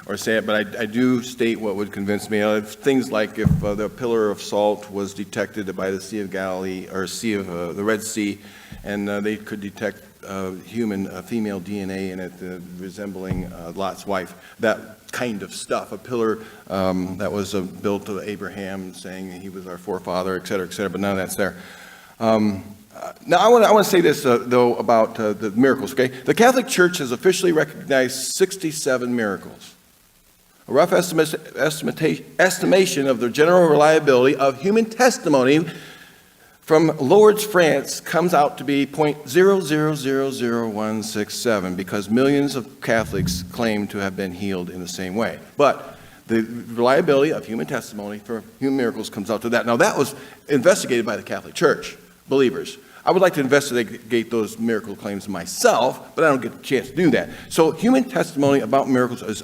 or say it, but I do state what would convince me. Things like if the pillar of salt was detected by the Sea of Galilee, or the Red Sea, and they could detect human female DNA in it, resembling Lot's wife. That kind of stuff. A pillar that was built to Abraham, saying he was our forefather, et cetera, but none of that's there. Now, I want to say this, though, about the miracles, okay? The Catholic Church has officially recognized 67 miracles. A rough estimation of the general reliability of human testimony from Lourdes, France, comes out to be 0.000167, because millions of Catholics claim to have been healed in the same way. But The reliability of human testimony for human miracles comes out to that. Now, that was investigated by the Catholic Church, believers. I would like to investigate those miracle claims myself, but I don't get the chance to do that. So human testimony about miracles is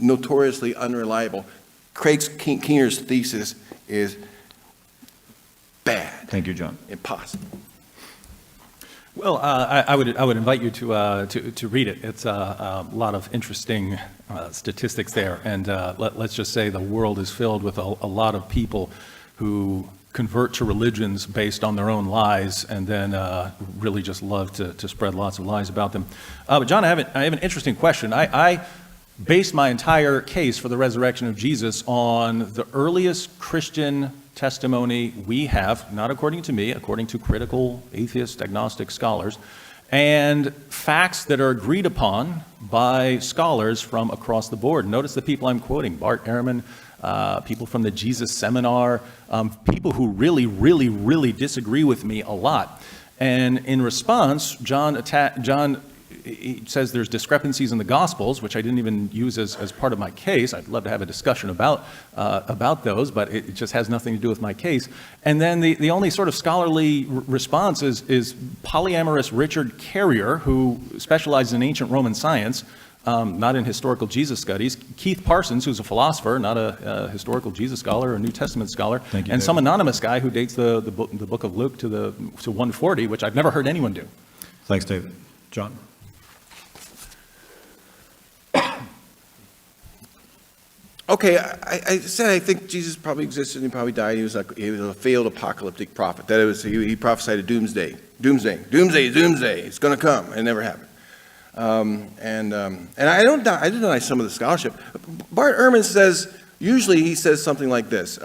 notoriously unreliable. Craig Keener's thesis is bad. Thank you, John. Impossible. Well, I would invite you to read it. It's a lot of interesting statistics there, and let's just say the world is filled with a lot of people who convert to religions based on their own lies, and then really just love to spread lots of lies about them. But John, I have an interesting question. I based my entire case for the resurrection of Jesus on the earliest Christian testimony we have, not according to me, according to critical atheist agnostic scholars, and facts that are agreed upon by scholars from across the board. Notice the people I'm quoting: Bart Ehrman, people from the Jesus Seminar, people who really disagree with me a lot. And in response, John he says there's discrepancies in the Gospels, which I didn't even use as part of my case. I'd love to have a discussion about those, but it just has nothing to do with my case. And then the only sort of scholarly response is polyamorous Richard Carrier, who specializes in ancient Roman science, not in historical Jesus studies. Keith Parsons, who's a philosopher, not a historical Jesus scholar or New Testament scholar. Thank you, and David. some anonymous guy who dates the book of Luke to 140, which I've never heard anyone do. Thanks, David. John? Okay, I said I think Jesus probably existed and he probably died. He was a failed apocalyptic prophet. That is, he prophesied a doomsday. Doomsday. It's going to come. It never happened. And I don't deny some of the scholarship. Bart Ehrman says, usually he says something like this.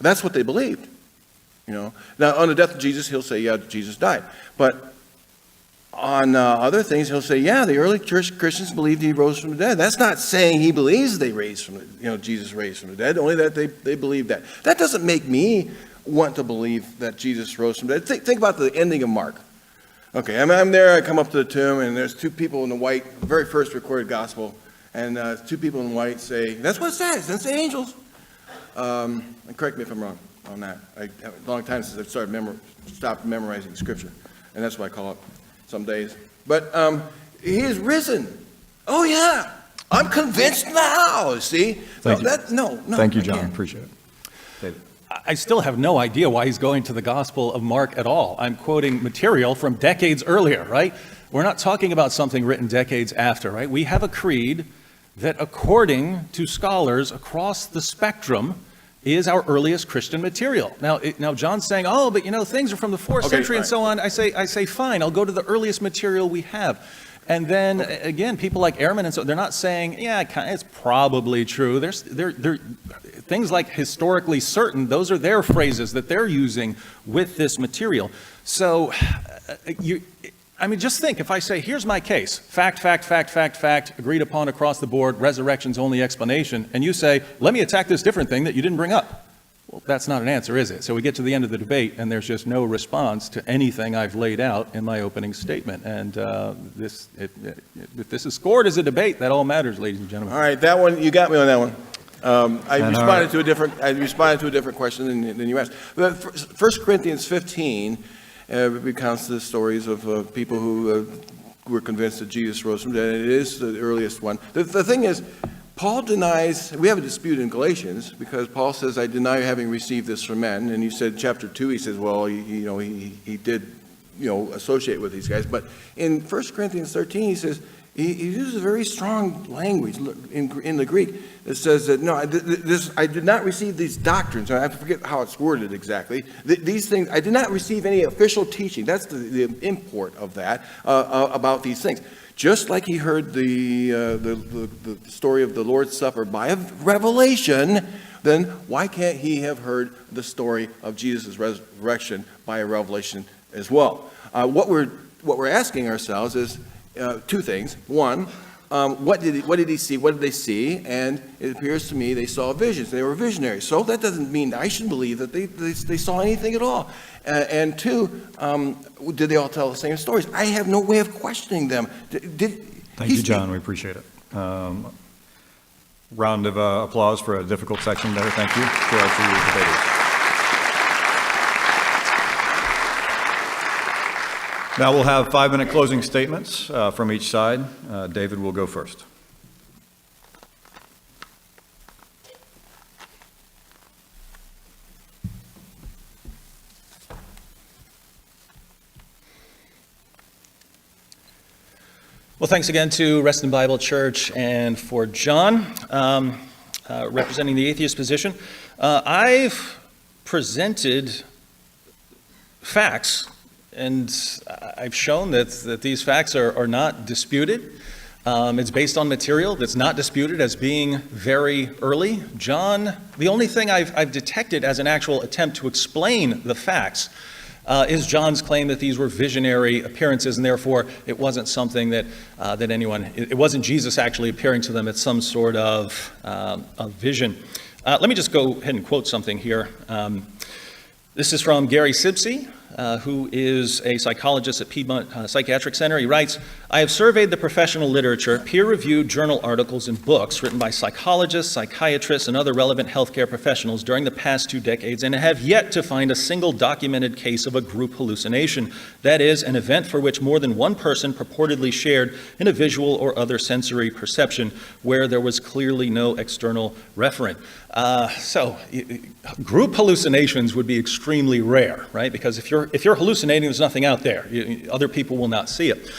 That's what they believed. Now, on the death of Jesus, he'll say, yeah, Jesus died. But on other things, he'll say, yeah, the early church Christians believed he rose from the dead. That's not saying he believes Jesus raised from the dead, only that they believe that. That doesn't make me want to believe that Jesus rose from the dead. Think about the ending of Mark. Okay, I'm there, I come up to the tomb, and there's two people in the white, very first recorded gospel, and two people in white say, that's what it says, it doesn't say angels. And correct me if I'm wrong on that. A long time since I've stopped memorizing scripture, and that's what I call it some days. But he is risen. Oh yeah, I'm convinced now, see? Thank you. Thank you, I John, can't. appreciate it. David? I still have no idea why he's going to the Gospel of Mark at all. I'm quoting material from decades earlier, right? We're not talking about something written decades after, right? We have a creed that, according to scholars across the spectrum, is our earliest Christian material. Now John's saying, oh, but things are from the 4th century and so on. I say, fine, I'll go to the earliest material we have. And then, again, people like Ehrman and so, they're not saying, yeah, it's probably true. They're things like historically certain, those are their phrases that they're using with this material. So, just think, if I say, here's my case, fact, agreed upon across the board, resurrection's only explanation, and you say, let me attack this different thing that you didn't bring up. Well, that's not an answer, is it? So we get to the end of the debate, and there's just no response to anything I've laid out in my opening statement. And if this is scored as a debate, that all matters, ladies and gentlemen. All right, that one, you got me on that one. I responded to a different question than you asked. 1 Corinthians 15 recounts the stories of people who were convinced that Jesus rose from the dead. It is the earliest one. The thing is, Paul denies, we have a dispute in Galatians, because Paul says, I deny having received this from men. And you said, chapter 2, he says, well, he did, associate with these guys. But in 1 Corinthians 13, he says, he uses very strong language in the Greek that says that, no, I did not receive these doctrines. I forget how it's worded exactly. These things, I did not receive any official teaching. That's the import of that, about these things. Just like he heard the story of the Lord's Supper by a revelation, then why can't he have heard the story of Jesus' resurrection by a revelation as well? What we're asking ourselves is two things. One, what did he see? What did they see? And it appears to me they saw visions. They were visionaries. So that doesn't mean I should believe that they saw anything at all. And two, did they all tell the same stories? I have no way of questioning them. Thank you, John. We appreciate it. Round of applause for a difficult section there. Thank you to our two debaters. Now we'll have 5-minute closing statements from each side. David will go first. Well, thanks again to Reston Bible Church and for John, representing the atheist position. I've presented facts, and I've shown that these facts are not disputed. It's based on material that's not disputed as being very early. John, the only thing I've detected as an actual attempt to explain the facts is John's claim that these were visionary appearances, and therefore it wasn't something that it wasn't Jesus actually appearing to them. It's some sort of vision. Let me just go ahead and quote something here. This is from Gary Sibsey, who is a psychologist at Piedmont Psychiatric Center. He writes, "I have surveyed the professional literature, peer-reviewed journal articles, and books written by psychologists, psychiatrists, and other relevant healthcare professionals during the past 2 decades, and have yet to find a single documented case of a group hallucination. That is, an event for which more than one person purportedly shared in a visual or other sensory perception where there was clearly no external referent." Group hallucinations would be extremely rare, right? Because if you're hallucinating, there's nothing out there. Other people will not see it.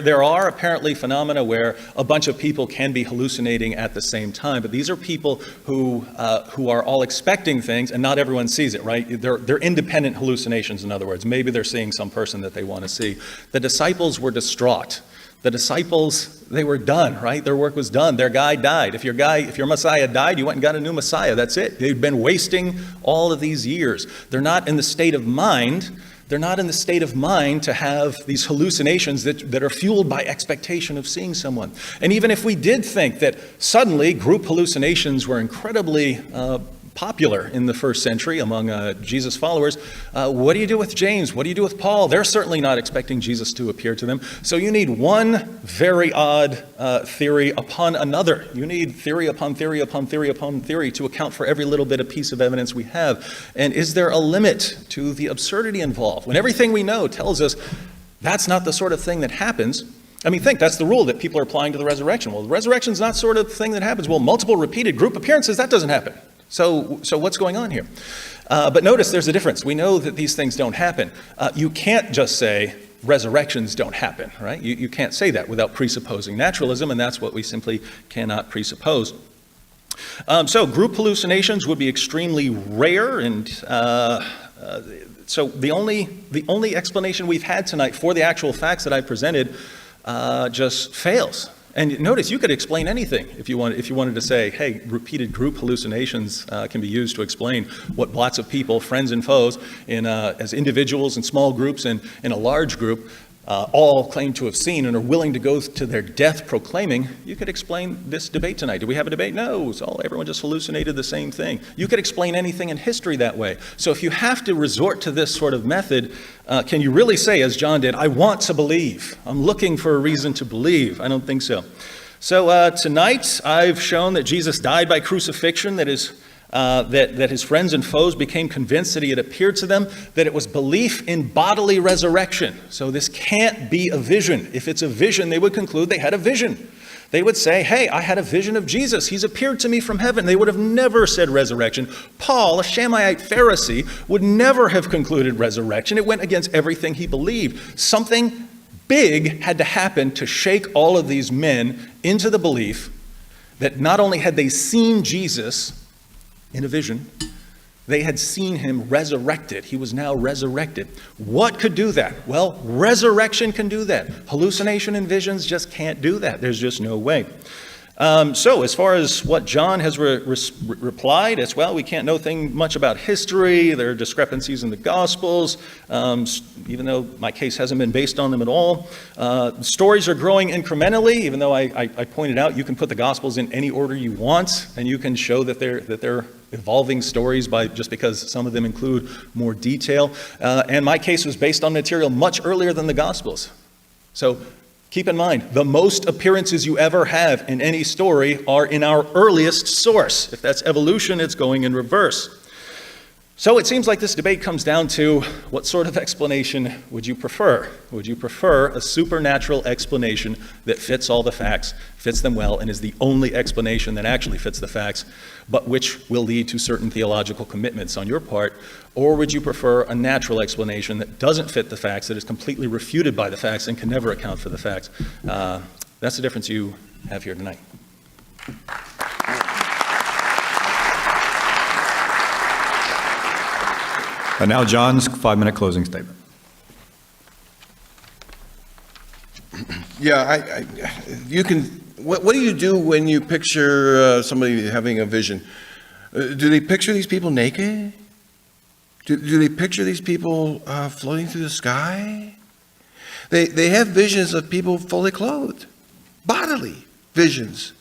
There are apparently phenomena where a bunch of people can be hallucinating at the same time, but these are people who are all expecting things, and not everyone sees it, right? They're independent hallucinations, in other words. Maybe they're seeing some person that they want to see. The disciples were distraught. The disciples, they were done, right? Their work was done. Their guy died. If your Messiah died, you went and got a new Messiah. That's it. They've been wasting all of these years. They're not in the state of mind. They're not in the state of mind to have these hallucinations that are fueled by expectation of seeing someone. And even if we did think that suddenly group hallucinations were incredibly popular in the first century among Jesus followers, what do you do with James? What do you do with Paul? They're certainly not expecting Jesus to appear to them. So you need one very odd theory upon another. You need theory upon theory upon theory upon theory to account for every little bit of piece of evidence we have. And is there a limit to the absurdity involved? When everything we know tells us that's not the sort of thing that happens. I mean, that's the rule that people are applying to the resurrection. Well, the resurrection's not sort of thing that happens. Well, multiple repeated group appearances, that doesn't happen. So what's going on here? But notice there's a difference. We know that these things don't happen. You can't just say resurrections don't happen, right? You can't say that without presupposing naturalism, and that's what we simply cannot presuppose. So group hallucinations would be extremely rare, and so the only explanation we've had tonight for the actual facts that I presented just fails. And notice, you could explain anything if you wanted to say, hey, repeated group hallucinations can be used to explain what lots of people, friends and foes, as individuals and small groups and in a large group, all claim to have seen and are willing to go to their death proclaiming. You could explain this debate tonight. Do we have a debate? No. Everyone just hallucinated the same thing. You could explain anything in history that way. So if you have to resort to this sort of method, can you really say, as John did, I want to believe. I'm looking for a reason to believe. I don't think so. So tonight I've shown that Jesus died by crucifixion, that his friends and foes became convinced that he had appeared to them, that it was belief in bodily resurrection. So this can't be a vision. If it's a vision, they would conclude they had a vision. They would say, hey, I had a vision of Jesus. He's appeared to me from heaven. They would have never said resurrection. Paul, a Shammite Pharisee, would never have concluded resurrection. It went against everything he believed. Something big had to happen to shake all of these men into the belief that not only had they seen Jesus in a vision, they had seen him resurrected. He was now resurrected. What could do that? Well, resurrection can do that. Hallucination and visions just can't do that. There's just no way. So as far as what John has replied, it's, well, we can't know much about history. There are discrepancies in the Gospels, even though my case hasn't been based on them at all. Stories are growing incrementally, even though I pointed out you can put the Gospels in any order you want, and you can show that they're evolving stories just because some of them include more detail. And my case was based on material much earlier than the Gospels. So Keep in mind, the most appearances you ever have in any story are in our earliest source. If that's evolution, it's going in reverse. So it seems like this debate comes down to what sort of explanation would you prefer? Would you prefer a supernatural explanation that fits all the facts, fits them well, and is the only explanation that actually fits the facts, but which will lead to certain theological commitments on your part? Or would you prefer a natural explanation that doesn't fit the facts, that is completely refuted by the facts and can never account for the facts? That's the difference you have here tonight. And now John's 5-minute closing statement. Yeah, you can. What do you do when you picture somebody having a vision? Do they picture these people naked? Do they picture these people floating through the sky? They have visions of people fully clothed, bodily visions.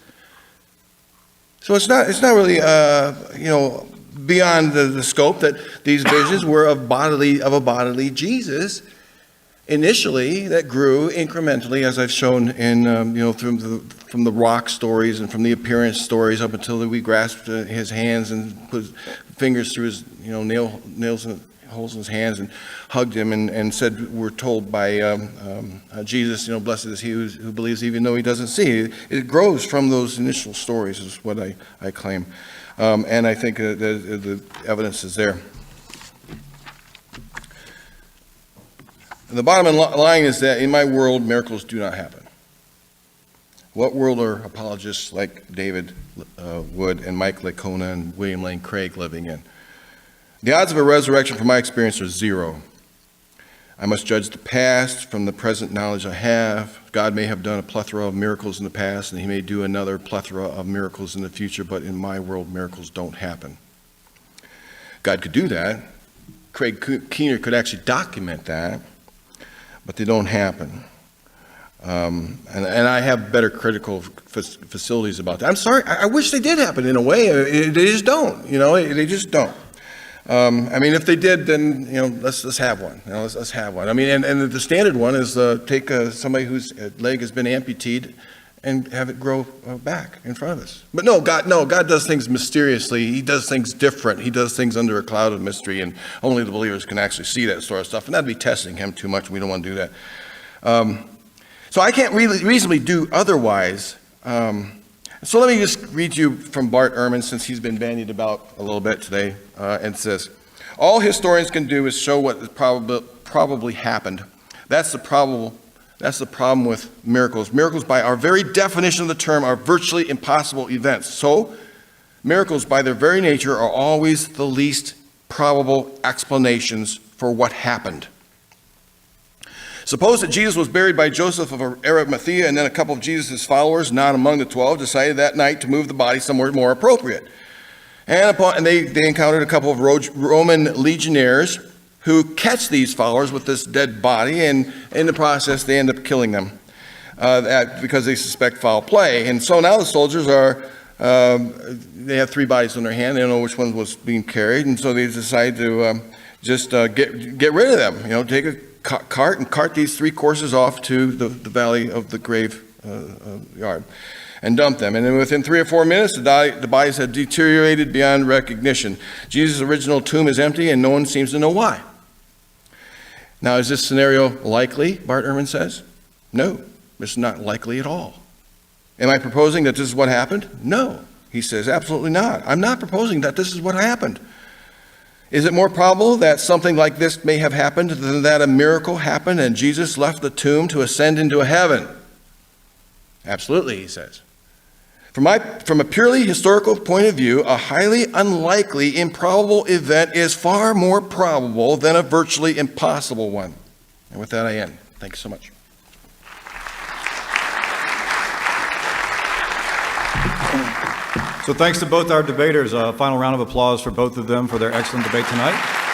So it's not really beyond the scope that these visions were of a bodily Jesus initially that grew incrementally, as I've shown in from the rock stories and from the appearance stories up until we grasped his hands and put fingers through his nails and holes in his hands and hugged him and said, we're told by Jesus, blessed is he who believes even though he doesn't see. It grows from those initial stories is what I claim. And I think the evidence is there. The bottom line is that in my world, miracles do not happen. What world are apologists like David Wood and Mike Licona and William Lane Craig living in? The odds of a resurrection, from my experience, are 0. I must judge the past from the present knowledge I have. God may have done a plethora of miracles in the past, and he may do another plethora of miracles in the future, but in my world, miracles don't happen. God could do that. Craig Keener could actually document that, but they don't happen. And I have better critical facilities about that. I'm sorry, I wish they did happen in a way. They just don't, they just don't. If they did, then, let's have one. Let's have one. And the standard one is take somebody whose leg has been amputated and have it grow back in front of us. But God does things mysteriously. He does things different. He does things under a cloud of mystery, and only the believers can actually see that sort of stuff. And that'd be testing him too much. We don't want to do that. So I can't really reasonably do otherwise. So let me just read you from Bart Ehrman, since he's been bandied about a little bit today, and says, all historians can do is show what probably happened. That's the problem with miracles. Miracles, by our very definition of the term, are virtually impossible events. So miracles, by their very nature, are always the least probable explanations for what happened. Suppose that Jesus was buried by Joseph of Arimathea, and then a couple of Jesus' followers, not among the 12, decided that night to move the body somewhere more appropriate. And they encountered a couple of Roman legionnaires who catch these followers with this dead body, and in the process they end up killing them because they suspect foul play. And so now the soldiers they have 3 bodies in their hand. They don't know which one was being carried, and so they decide to just get rid of them. Take a cart and cart these 3 corpses off to the valley of the grave yard and dump them. And then within 3 or 4 minutes, the bodies had deteriorated beyond recognition. Jesus' original tomb is empty, and no one seems to know why. Now, is this scenario likely, Bart Ehrman says? No, it's not likely at all. Am I proposing that this is what happened? No, he says, absolutely not. I'm not proposing that this is what happened. Is it more probable that something like this may have happened than that a miracle happened and Jesus left the tomb to ascend into heaven? Absolutely, he says. From a purely historical point of view, a highly unlikely, improbable event is far more probable than a virtually impossible one. And with that, I end. Thank you so much. So thanks to both our debaters. A final round of applause for both of them for their excellent debate tonight.